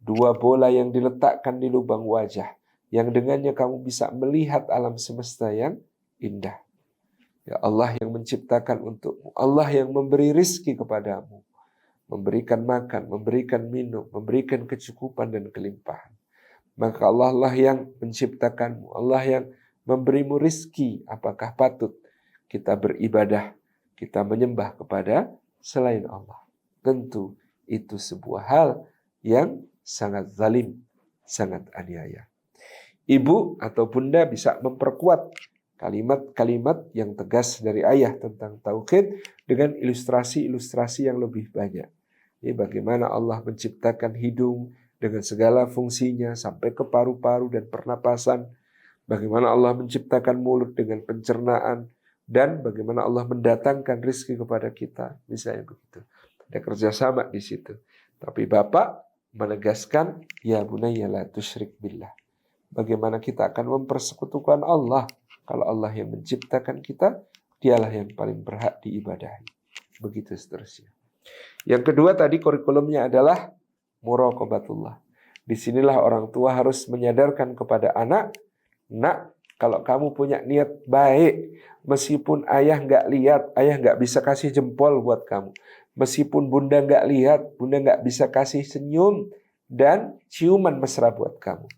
2 bola yang diletakkan di lubang wajah, yang dengannya kamu bisa melihat alam semesta yang indah. Ya Allah yang menciptakan untukmu. Allah yang memberi rizki kepadamu. Memberikan makan, memberikan minum, memberikan kecukupan dan kelimpahan. Maka Allah lah yang menciptakanmu. Allah yang memberimu rizki. Apakah patut kita beribadah, kita menyembah kepada selain Allah? Tentu itu sebuah hal yang sangat zalim, sangat aniaya. Ibu atau bunda bisa memperkuat kalimat-kalimat yang tegas dari ayah tentang tauhid dengan ilustrasi-ilustrasi yang lebih banyak. Ini bagaimana Allah menciptakan hidung dengan segala fungsinya sampai ke paru-paru dan pernapasan. Bagaimana Allah menciptakan mulut dengan pencernaan. Dan bagaimana Allah mendatangkan rezeki kepada kita. Misalnya begitu. Ada kerjasama di situ. Tapi Bapak menegaskan, ya bunayya la tusyrik billah. Bagaimana kita akan mempersekutukan Allah. Kalau Allah yang menciptakan kita, dialah yang paling berhak diibadahi. Begitu seterusnya. Yang kedua tadi kurikulumnya adalah muraqabatullah. Disinilah orang tua harus menyadarkan kepada anak, nak, kalau kamu punya niat baik, meskipun ayah nggak lihat, ayah nggak bisa kasih jempol buat kamu. Meskipun bunda nggak lihat, bunda nggak bisa kasih senyum dan ciuman mesra buat kamu.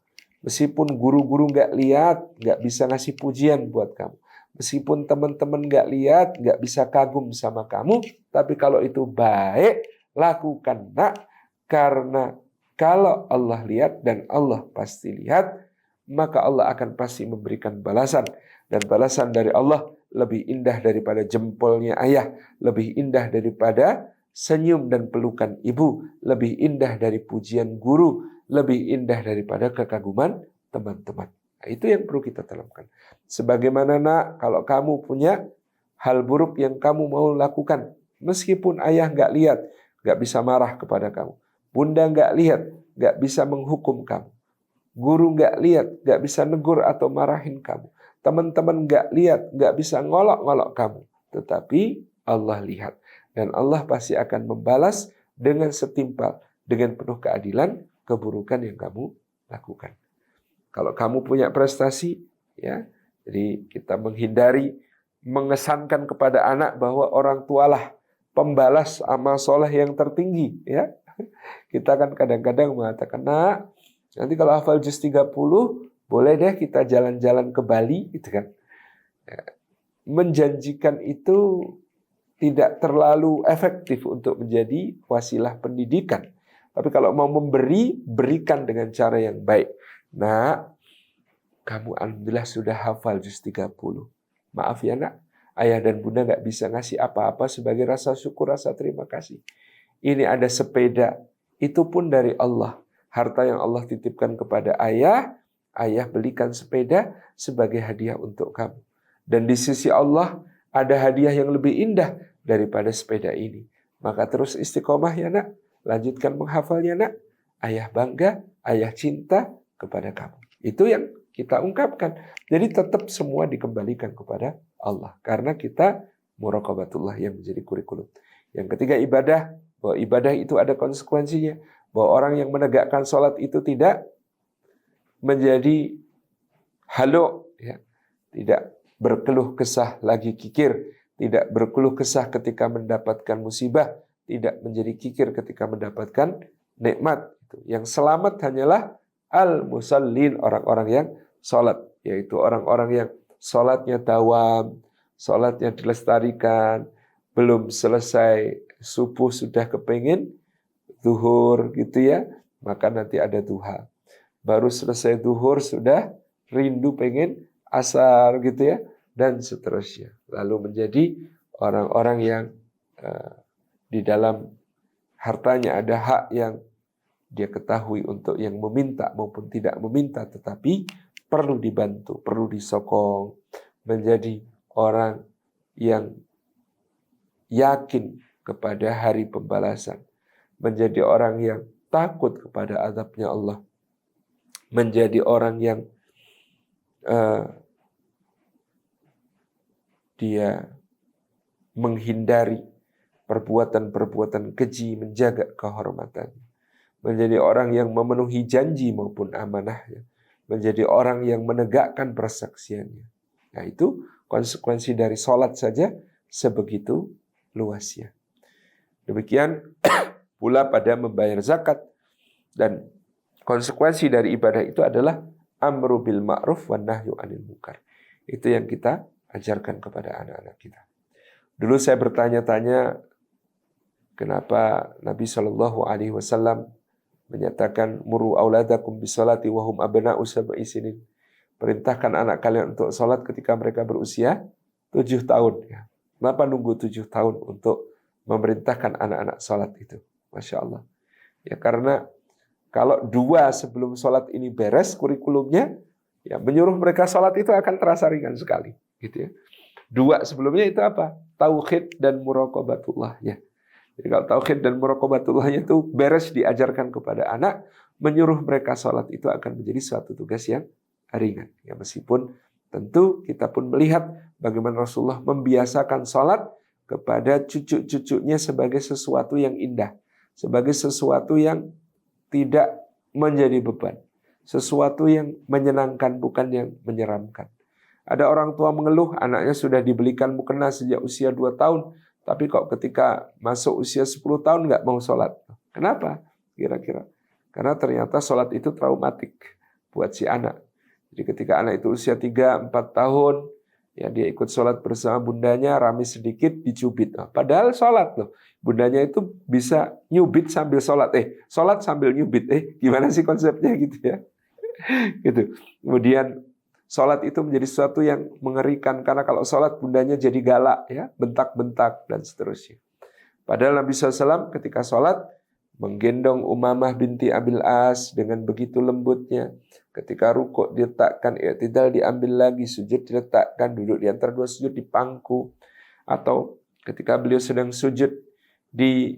Meskipun guru-guru nggak lihat, nggak bisa ngasih pujian buat kamu. Meskipun teman-teman nggak lihat, nggak bisa kagum sama kamu, tapi kalau itu baik, lakukan, nak. Karena kalau Allah lihat, dan Allah pasti lihat, maka Allah akan pasti memberikan balasan. Dan balasan dari Allah lebih indah daripada jempolnya ayah, lebih indah daripada senyum dan pelukan ibu, lebih indah dari pujian guru, lebih indah daripada kekaguman teman-teman. Nah, itu yang perlu kita tanamkan. Sebagaimana, nak, kalau kamu punya hal buruk yang kamu mau lakukan, meskipun ayah nggak lihat, nggak bisa marah kepada kamu. Bunda nggak lihat, nggak bisa menghukum kamu. Guru nggak lihat, nggak bisa negur atau marahin kamu. Teman-teman nggak lihat, nggak bisa ngolok-ngolok kamu. Tetapi Allah lihat. Dan Allah pasti akan membalas dengan setimpal, dengan penuh keadilan, keburukan yang kamu lakukan. Kalau kamu punya prestasi, ya, jadi kita menghindari mengesankan kepada anak bahwa orang tualah pembalas amal soleh yang tertinggi, ya. Kita kan kadang-kadang mengatakan, nak, nanti kalau hafal juz 30, boleh deh kita jalan-jalan ke Bali, gitu kan. Menjanjikan itu tidak terlalu efektif untuk menjadi wasilah pendidikan. Tapi kalau mau memberi, berikan dengan cara yang baik. Nah, kamu alhamdulillah sudah hafal juz 30. Maaf ya, nak, ayah dan bunda nggak bisa ngasih apa-apa sebagai rasa syukur, rasa terima kasih. Ini ada sepeda, itu pun dari Allah. Harta yang Allah titipkan kepada ayah, ayah belikan sepeda sebagai hadiah untuk kamu. Dan di sisi Allah ada hadiah yang lebih indah daripada sepeda ini. Maka terus istiqomah ya, nak. Lanjutkan menghafalnya, nak. Ayah bangga, ayah cinta kepada kamu. Itu yang kita ungkapkan. Jadi tetap semua dikembalikan kepada Allah. Karena kita muraqabatullah yang menjadi kurikulum. Yang ketiga ibadah. Bahwa ibadah itu ada konsekuensinya. Bahwa orang yang menegakkan sholat itu tidak menjadi halo, ya. Tidak berkeluh kesah lagi kikir. Tidak berkeluh kesah ketika mendapatkan musibah. Tidak menjadi kikir ketika mendapatkan nikmat. Yang selamat hanyalah al-musallin, orang-orang yang sholat. Yaitu orang-orang yang sholatnya dawam, sholatnya dilestarikan, belum selesai subuh sudah kepingin zuhur, gitu ya, maka nanti ada duha. Baru selesai zuhur sudah rindu pengen asar, gitu ya, dan seterusnya. Lalu menjadi orang-orang yang di dalam hartanya ada hak yang dia ketahui untuk yang meminta maupun tidak meminta, tetapi perlu dibantu, perlu disokong, menjadi orang yang yakin kepada hari pembalasan, menjadi orang yang takut kepada azabnya Allah, menjadi orang yang dia menghindari perbuatan-perbuatan keji, menjaga kehormatan, menjadi orang yang memenuhi janji maupun amanahnya, menjadi orang yang menegakkan persaksiannya. Nah, itu konsekuensi dari sholat saja sebegitu luasnya. Demikian pula pada membayar zakat, dan konsekuensi dari ibadah itu adalah amru bil ma'ruf wan nahyu 'anil munkar. Itu yang kita ajarkan kepada anak-anak kita. Dulu saya bertanya-tanya kenapa Nabi Shallallahu Alaihi Wasallam menyatakan muru auladakum bisolati wahum abna'u sab'i sinin. Perintahkan anak kalian untuk sholat ketika mereka berusia 7 tahun. Kenapa nunggu 7 tahun untuk memerintahkan anak-anak sholat itu? Masya Allah. Ya, karena kalau 2 sebelum sholat ini beres kurikulumnya, ya menyuruh mereka sholat itu akan terasa ringan sekali. Gitu ya. 2 sebelumnya itu apa? Tauhid dan muraqabatullah. Ya. Jadi kalau tauhid dan muraqabatullahnya itu beres diajarkan kepada anak, menyuruh mereka sholat itu akan menjadi suatu tugas yang ringan. Ya, meskipun tentu kita pun melihat bagaimana Rasulullah membiasakan sholat kepada cucu-cucunya sebagai sesuatu yang indah, sebagai sesuatu yang tidak menjadi beban, sesuatu yang menyenangkan bukan yang menyeramkan. Ada orang tua mengeluh anaknya sudah dibelikan mukena sejak usia 2 tahun, tapi kok ketika masuk usia 10 tahun nggak mau sholat. Kenapa? Kira-kira. Karena ternyata sholat itu traumatik buat si anak. Jadi ketika anak itu usia 3-4 tahun, ya dia ikut sholat bersama bundanya, rame sedikit, dicubit. Nah, padahal sholat loh. Bundanya itu bisa nyubit sambil sholat. Sholat sambil nyubit. Gimana sih konsepnya gitu ya? Gitu. Kemudian sholat itu menjadi sesuatu yang mengerikan. Karena kalau sholat bundanya jadi galak, ya, bentak-bentak, dan seterusnya. Padahal Nabi SAW ketika sholat, menggendong Umamah binti Abil As dengan begitu lembutnya. Ketika rukuk diletakkan, i'tidal diambil lagi, sujud diletakkan, duduk di antara 2 sujud dipangku. Atau ketika beliau sedang sujud di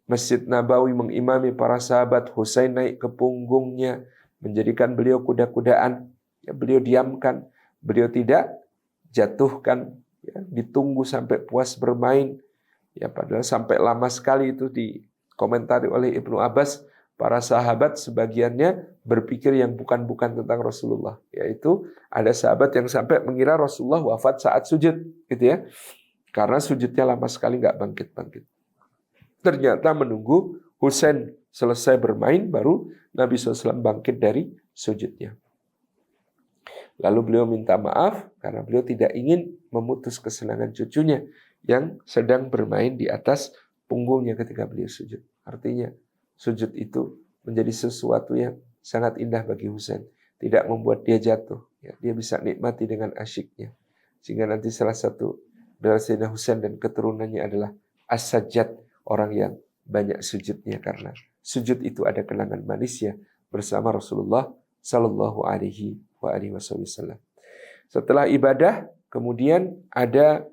Masjid Nabawi mengimami para sahabat, Husain naik ke punggungnya, menjadikan beliau kuda-kudaan. Ya, beliau diamkan, beliau tidak jatuhkan, ya, ditunggu sampai puas bermain. Ya, padahal sampai lama sekali itu dikomentari oleh Ibnu Abbas, para sahabat sebagiannya berpikir yang bukan-bukan tentang Rasulullah. Yaitu ada sahabat yang sampai mengira Rasulullah wafat saat sujud, gitu ya. Karena sujudnya lama sekali nggak bangkit-bangkit. Ternyata menunggu Husain selesai bermain, baru Nabi SAW bangkit dari sujudnya. Lalu beliau minta maaf karena beliau tidak ingin memutus kesenangan cucunya yang sedang bermain di atas punggungnya ketika beliau sujud. Artinya sujud itu menjadi sesuatu yang sangat indah bagi Husain. Tidak membuat dia jatuh. Ya, dia bisa nikmati dengan asyiknya. Sehingga nanti salah satu dari Sayyidina Husain dan keturunannya adalah As-Sajjad, orang yang banyak sujudnya, karena sujud itu ada kenangan manisnya bersama Rasulullah Sallallahu Alaihi Wasallam. Setelah ibadah, kemudian ada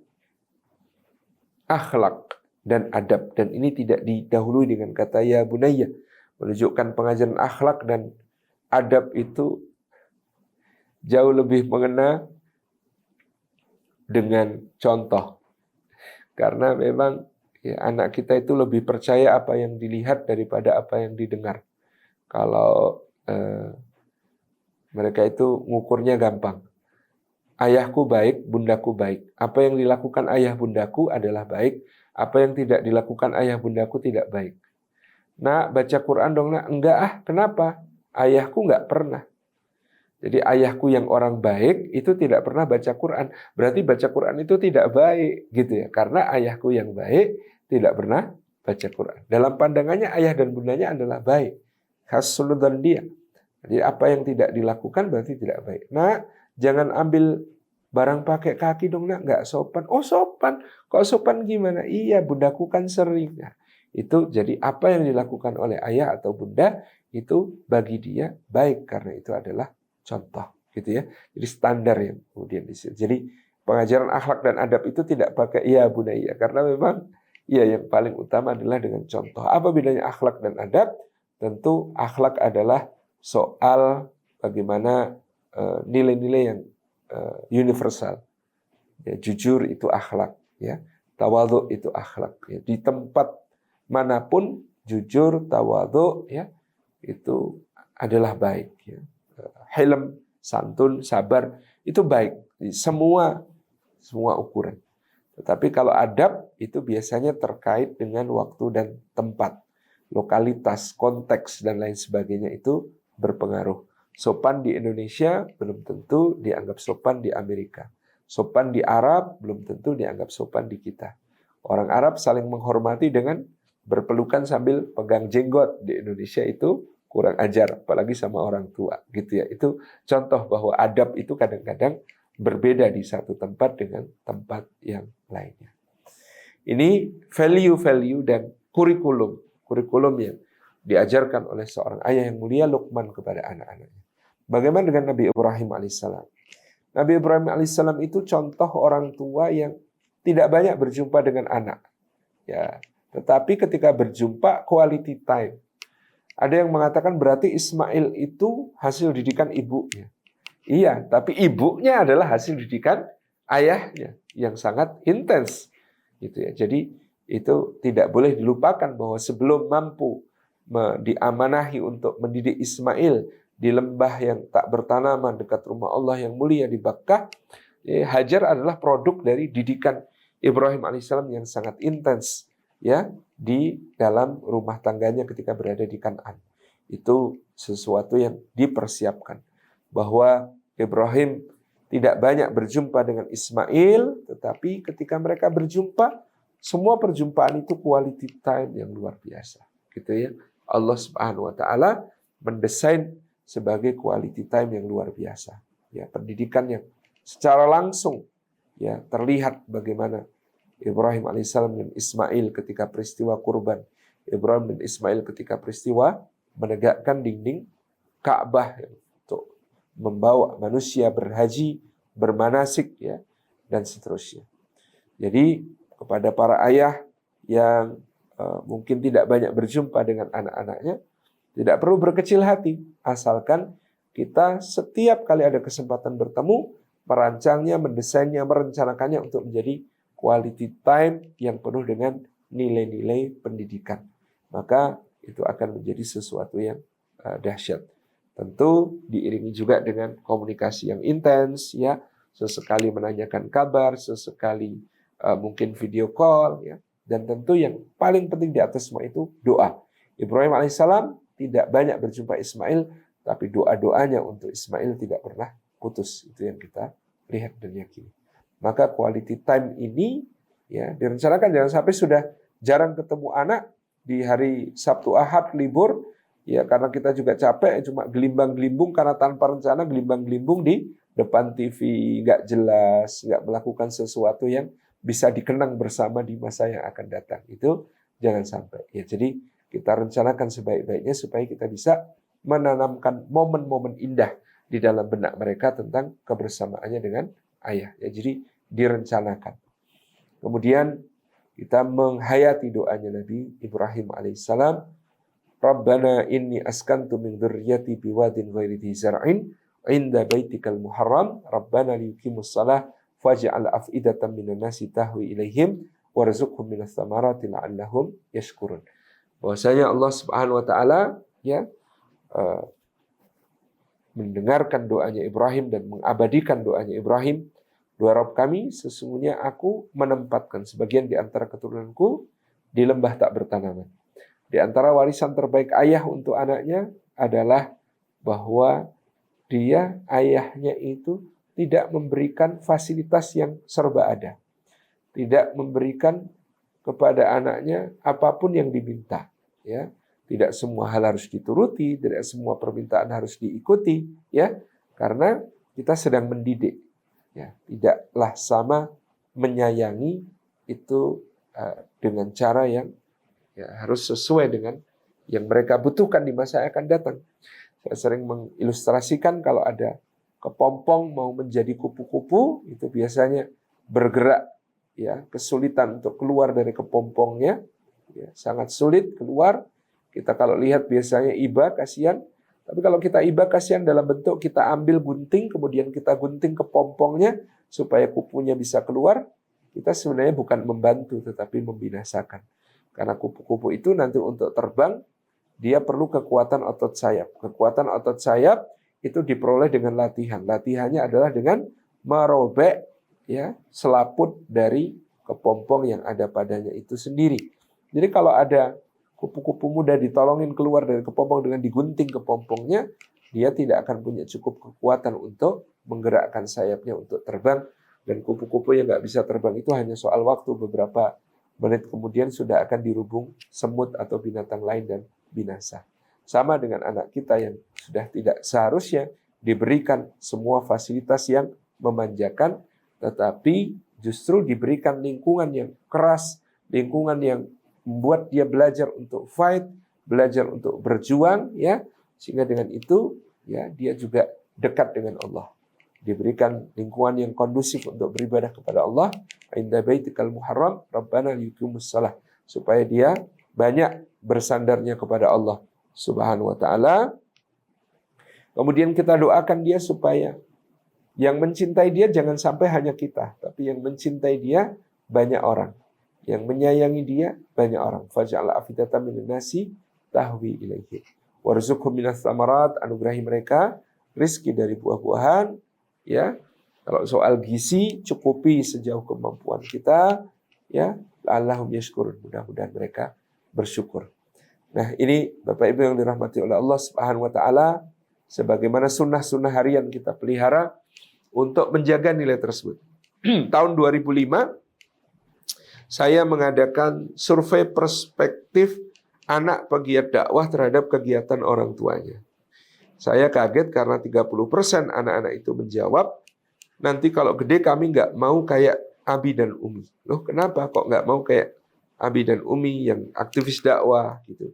akhlak dan adab, dan ini tidak didahului dengan kata ya bunayya, menunjukkan pengajaran akhlak dan adab itu jauh lebih mengena dengan contoh, karena memang ya, anak kita itu lebih percaya apa yang dilihat daripada apa yang didengar. Kalau mereka itu ngukurnya gampang. Ayahku baik, bundaku baik. Apa yang dilakukan ayah bundaku adalah baik. Apa yang tidak dilakukan ayah bundaku tidak baik. Nak, baca Quran dong nak. Enggak kenapa? Ayahku enggak pernah. Jadi ayahku yang orang baik itu tidak pernah baca Quran. Berarti baca Quran itu tidak baik, gitu ya. Karena ayahku yang baik tidak pernah baca Quran. Dalam pandangannya ayah dan bundanya adalah baik. Hasul dan dia. Jadi apa yang tidak dilakukan berarti tidak baik. Nah, jangan ambil barang pakai kaki dong nak, nggak sopan. Oh sopan, kok sopan gimana? Iya, bundaku kan sering. Nah, itu jadi apa yang dilakukan oleh ayah atau bunda itu bagi dia baik karena itu adalah contoh, gitu ya. Jadi standar yang kemudian di situ. Jadi pengajaran akhlak dan adab itu tidak pakai iya bunaya, karena memang iya yang paling utama adalah dengan contoh. Apa bedanya akhlak dan adab? Tentu akhlak adalah soal bagaimana nilai-nilai yang universal. Ya, jujur itu akhlak, ya. Tawadhu itu akhlak. Ya. Di tempat manapun jujur, tawadhu, ya, itu adalah baik. Ya. Hilm, santun, sabar itu baik. Semua ukuran. Tetapi kalau adab itu biasanya terkait dengan waktu dan tempat, lokalitas, konteks dan lain sebagainya itu berpengaruh. Sopan di Indonesia belum tentu dianggap sopan di Amerika. Sopan di Arab belum tentu dianggap sopan di kita. Orang Arab saling menghormati dengan berpelukan sambil pegang jenggot. Di Indonesia itu kurang ajar, apalagi sama orang tua, gitu ya. Itu contoh bahwa adab itu kadang-kadang berbeda di satu tempat dengan tempat yang lainnya. Ini value-value dan kurikulum yang diajarkan oleh seorang ayah yang mulia, Luqman, kepada anak-anaknya. Bagaimana dengan Nabi Ibrahim alaihissalam? Nabi Ibrahim alaihissalam itu contoh orang tua yang tidak banyak berjumpa dengan anak. Ya, tetapi ketika berjumpa, quality time. Ada yang mengatakan berarti Ismail itu hasil didikan ibunya. Iya, tapi ibunya adalah hasil didikan ayahnya yang sangat intens. gitu ya. Jadi itu tidak boleh dilupakan bahwa sebelum mampu diamanahi untuk mendidik Ismail di lembah yang tak bertanaman dekat rumah Allah yang mulia di Bakkah, Hajar adalah produk dari didikan Ibrahim alaihissalam yang sangat intens ya di dalam rumah tangganya ketika berada di Kan'an. Itu sesuatu yang dipersiapkan, bahwa Ibrahim tidak banyak berjumpa dengan Ismail, tetapi ketika mereka berjumpa, semua perjumpaan itu quality time yang luar biasa, gitu ya. Allah Subhanahu wa taala mendesain sebagai quality time yang luar biasa. Ya, pendidikan yang secara langsung ya terlihat bagaimana Ibrahim alaihissalam dan Ismail ketika peristiwa kurban, Ibrahim dan Ismail ketika peristiwa menegakkan dinding Ka'bah untuk membawa manusia berhaji, bermanasik ya, dan seterusnya. Jadi kepada para ayah yang mungkin tidak banyak berjumpa dengan anak-anaknya, tidak perlu berkecil hati, asalkan kita setiap kali ada kesempatan bertemu, merancangnya, mendesainnya, merencanakannya untuk menjadi quality time yang penuh dengan nilai-nilai pendidikan. Maka itu akan menjadi sesuatu yang dahsyat. Tentu diiringi juga dengan komunikasi yang intens, ya, sesekali menanyakan kabar, sesekali mungkin video call, ya, dan tentu yang paling penting di atas semua itu doa. Ibrahim alaihissalam tidak banyak berjumpa Ismail, tapi doa-doanya untuk Ismail tidak pernah putus. Itu yang kita lihat dan yakini. Maka quality time ini ya direncanakan, jangan sampai sudah jarang ketemu anak di hari Sabtu Ahad libur, ya karena kita juga capek, cuma gelimbang-gelimbung karena tanpa rencana, gelimbang-gelimbung di depan TV, nggak jelas, nggak melakukan sesuatu yang bisa dikenang bersama di masa yang akan datang. Itu jangan sampai. Ya, jadi kita rencanakan sebaik-baiknya supaya kita bisa menanamkan momen-momen indah di dalam benak mereka tentang kebersamaannya dengan ayah. Ya, jadi direncanakan. Kemudian kita menghayati doanya Nabi Ibrahim alaihissalam. Rabbana inni askantu min dzurriyyati biwadin ghairi dzi zar'in 'inda baitikal muharram. Rabbana liyuqimus shalah faj'al af'idatan minan nasi tahwi ilaihim warzuqhum minas tsamarati la'allahum yashkurun. Bahwasanya Allah Subhanahu wa taala ya mendengarkan doanya Ibrahim dan mengabadikan doanya Ibrahim. Dua Rabb kami, sesungguhnya aku menempatkan sebagian di antara keturunanku di lembah tak bertanaman. Di antara warisan terbaik ayah untuk anaknya adalah bahwa dia, ayahnya itu tidak memberikan fasilitas yang serba ada. Tidak memberikan kepada anaknya apapun yang diminta. Ya, tidak semua hal harus dituruti, tidak semua permintaan harus diikuti. Ya, karena kita sedang mendidik. Ya, tidaklah sama menyayangi itu dengan cara yang ya, harus sesuai dengan yang mereka butuhkan di masa yang akan datang. Saya sering mengilustrasikan kalau ada kepompong mau menjadi kupu-kupu, itu biasanya bergerak, ya, kesulitan untuk keluar dari kepompongnya, ya, sangat sulit keluar. Kita kalau lihat biasanya iba, kasihan. Tapi kalau kita iba kasihan dalam bentuk kita ambil gunting, kemudian kita gunting ke pompongnya supaya kupunya bisa keluar, kita sebenarnya bukan membantu tetapi membinasakan. Karena kupu-kupu itu nanti untuk terbang, dia perlu kekuatan otot sayap. Kekuatan otot sayap itu diperoleh dengan latihan. Latihannya adalah dengan merobek ya selaput dari kepompong yang ada padanya itu sendiri. Jadi kalau ada kupu-kupu muda ditolongin keluar dari kepompong dengan digunting kepompongnya, dia tidak akan punya cukup kekuatan untuk menggerakkan sayapnya untuk terbang. Dan kupu-kupu yang nggak bisa terbang itu hanya soal waktu, beberapa menit kemudian sudah akan dirubung semut atau binatang lain dan binasa. Sama dengan anak kita yang sudah tidak seharusnya diberikan semua fasilitas yang memanjakan, tetapi justru diberikan lingkungan yang keras, lingkungan yang membuat dia belajar untuk fight, belajar untuk berjuang, ya, sehingga dengan itu ya dia juga dekat dengan Allah. Diberikan lingkungan yang kondusif untuk beribadah kepada Allah, inda baitikal muharram, rabbana liyuqimus shalah, supaya dia banyak bersandarnya kepada Allah Subhanahu wa taala. Kemudian kita doakan dia supaya yang mencintai dia jangan sampai hanya kita, tapi yang mencintai dia banyak orang. yang menyayangi dia banyak orang. Faj'al afidatan minan nasi tahwi ilaihi. Warzuqhum minas tsamarat, anugerahi mereka rizki dari buah-buahan, ya. Kalau soal gizi cukupi sejauh kemampuan kita, ya. La'allahum yashkurun, mudah-mudahan mereka bersyukur. Nah, ini Bapak Ibu yang dirahmati oleh Allah Subhanahu wa taala, sebagaimana sunnah-sunnah harian kita pelihara untuk menjaga nilai tersebut. Tahun 2005 saya mengadakan survei perspektif anak pegiat dakwah terhadap kegiatan orang tuanya. Saya kaget karena 30% anak-anak itu menjawab, nanti kalau gede kami nggak mau kayak Abi dan Umi. Loh, kenapa kok nggak mau kayak Abi dan Umi yang aktivis dakwah gitu?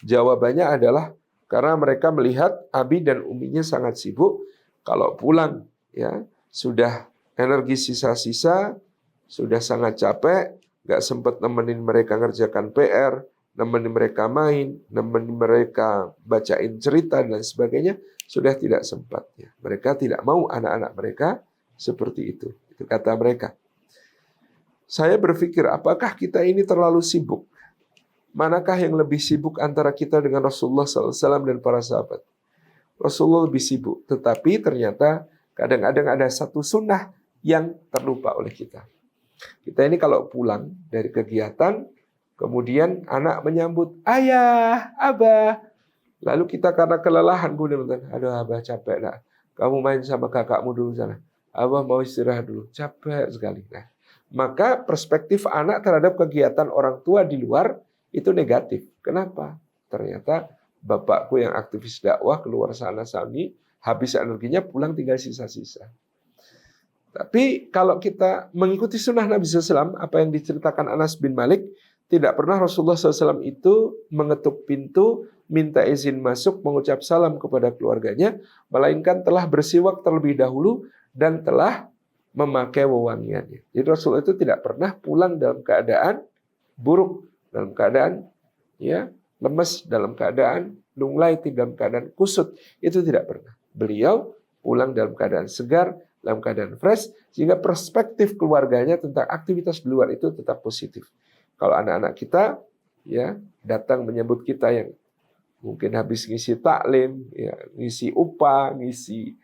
Jawabannya adalah karena mereka melihat Abi dan Uminya sangat sibuk. Kalau pulang ya sudah energi sisa-sisa, sudah sangat capek, nggak sempat nemenin mereka ngerjakan PR, nemenin mereka main, nemenin mereka bacain cerita dan sebagainya, sudah tidak sempat. Ya. Mereka tidak mau anak-anak mereka seperti itu. Itu kata mereka. Saya berpikir, apakah kita ini terlalu sibuk? Manakah yang lebih sibuk antara kita dengan Rasulullah SAW dan para sahabat? Rasulullah lebih sibuk, tetapi ternyata kadang-kadang ada satu sunnah yang terlupa oleh kita. Kita ini kalau pulang dari kegiatan, kemudian anak menyambut, ayah, abah. Lalu kita karena kelelahan, kemudian aduh abah capek, nah. Kamu main sama kakakmu dulu sana. Abah mau istirahat dulu, capek sekali. Nah, maka perspektif anak terhadap kegiatan orang tua di luar itu negatif. Kenapa? Ternyata bapakku yang aktivis dakwah keluar sana sini, habis energinya, pulang tinggal sisa-sisa. Tapi kalau kita mengikuti sunnah Nabi SAW, apa yang diceritakan Anas bin Malik, tidak pernah Rasulullah SAW itu mengetuk pintu, minta izin masuk, mengucap salam kepada keluarganya, melainkan telah bersiwak terlebih dahulu dan telah memakai wewangiannya. Jadi Rasulullah itu tidak pernah pulang dalam keadaan buruk, dalam keadaan ya lemes, dalam keadaan lunglai, dalam keadaan kusut. Itu tidak pernah. Beliau pulang dalam keadaan segar, dalam keadaan fresh, sehingga perspektif keluarganya tentang aktivitas di luar itu tetap positif. Kalau anak-anak kita ya datang menyambut kita yang mungkin habis ngisi taklim, ya, ngisi upah, ngisi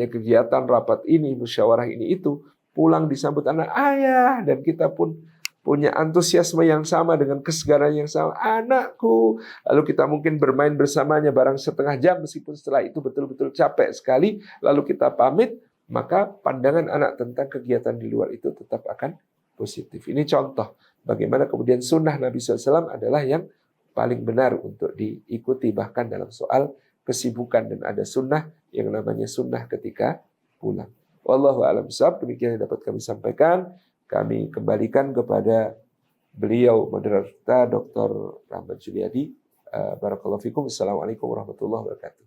kegiatan rapat ini, musyawarah ini itu, pulang disambut anak ayah, dan kita pun punya antusiasme yang sama dengan kesegaran yang sama, anakku. Lalu kita mungkin bermain bersamanya barang setengah jam, meskipun setelah itu betul-betul capek sekali, lalu kita pamit, maka pandangan anak tentang kegiatan di luar itu tetap akan positif. Ini contoh bagaimana kemudian sunnah Nabi SAW adalah yang paling benar untuk diikuti, bahkan dalam soal kesibukan, dan ada sunnah yang namanya sunnah ketika pulang. Wallahu a'lam bishawab. Demikian yang dapat kami sampaikan. Kami kembalikan kepada beliau moderator kita, Dr. Rahmat Juliadi. Barakallahu fikum. Assalamualaikum warahmatullahi wabarakatuh.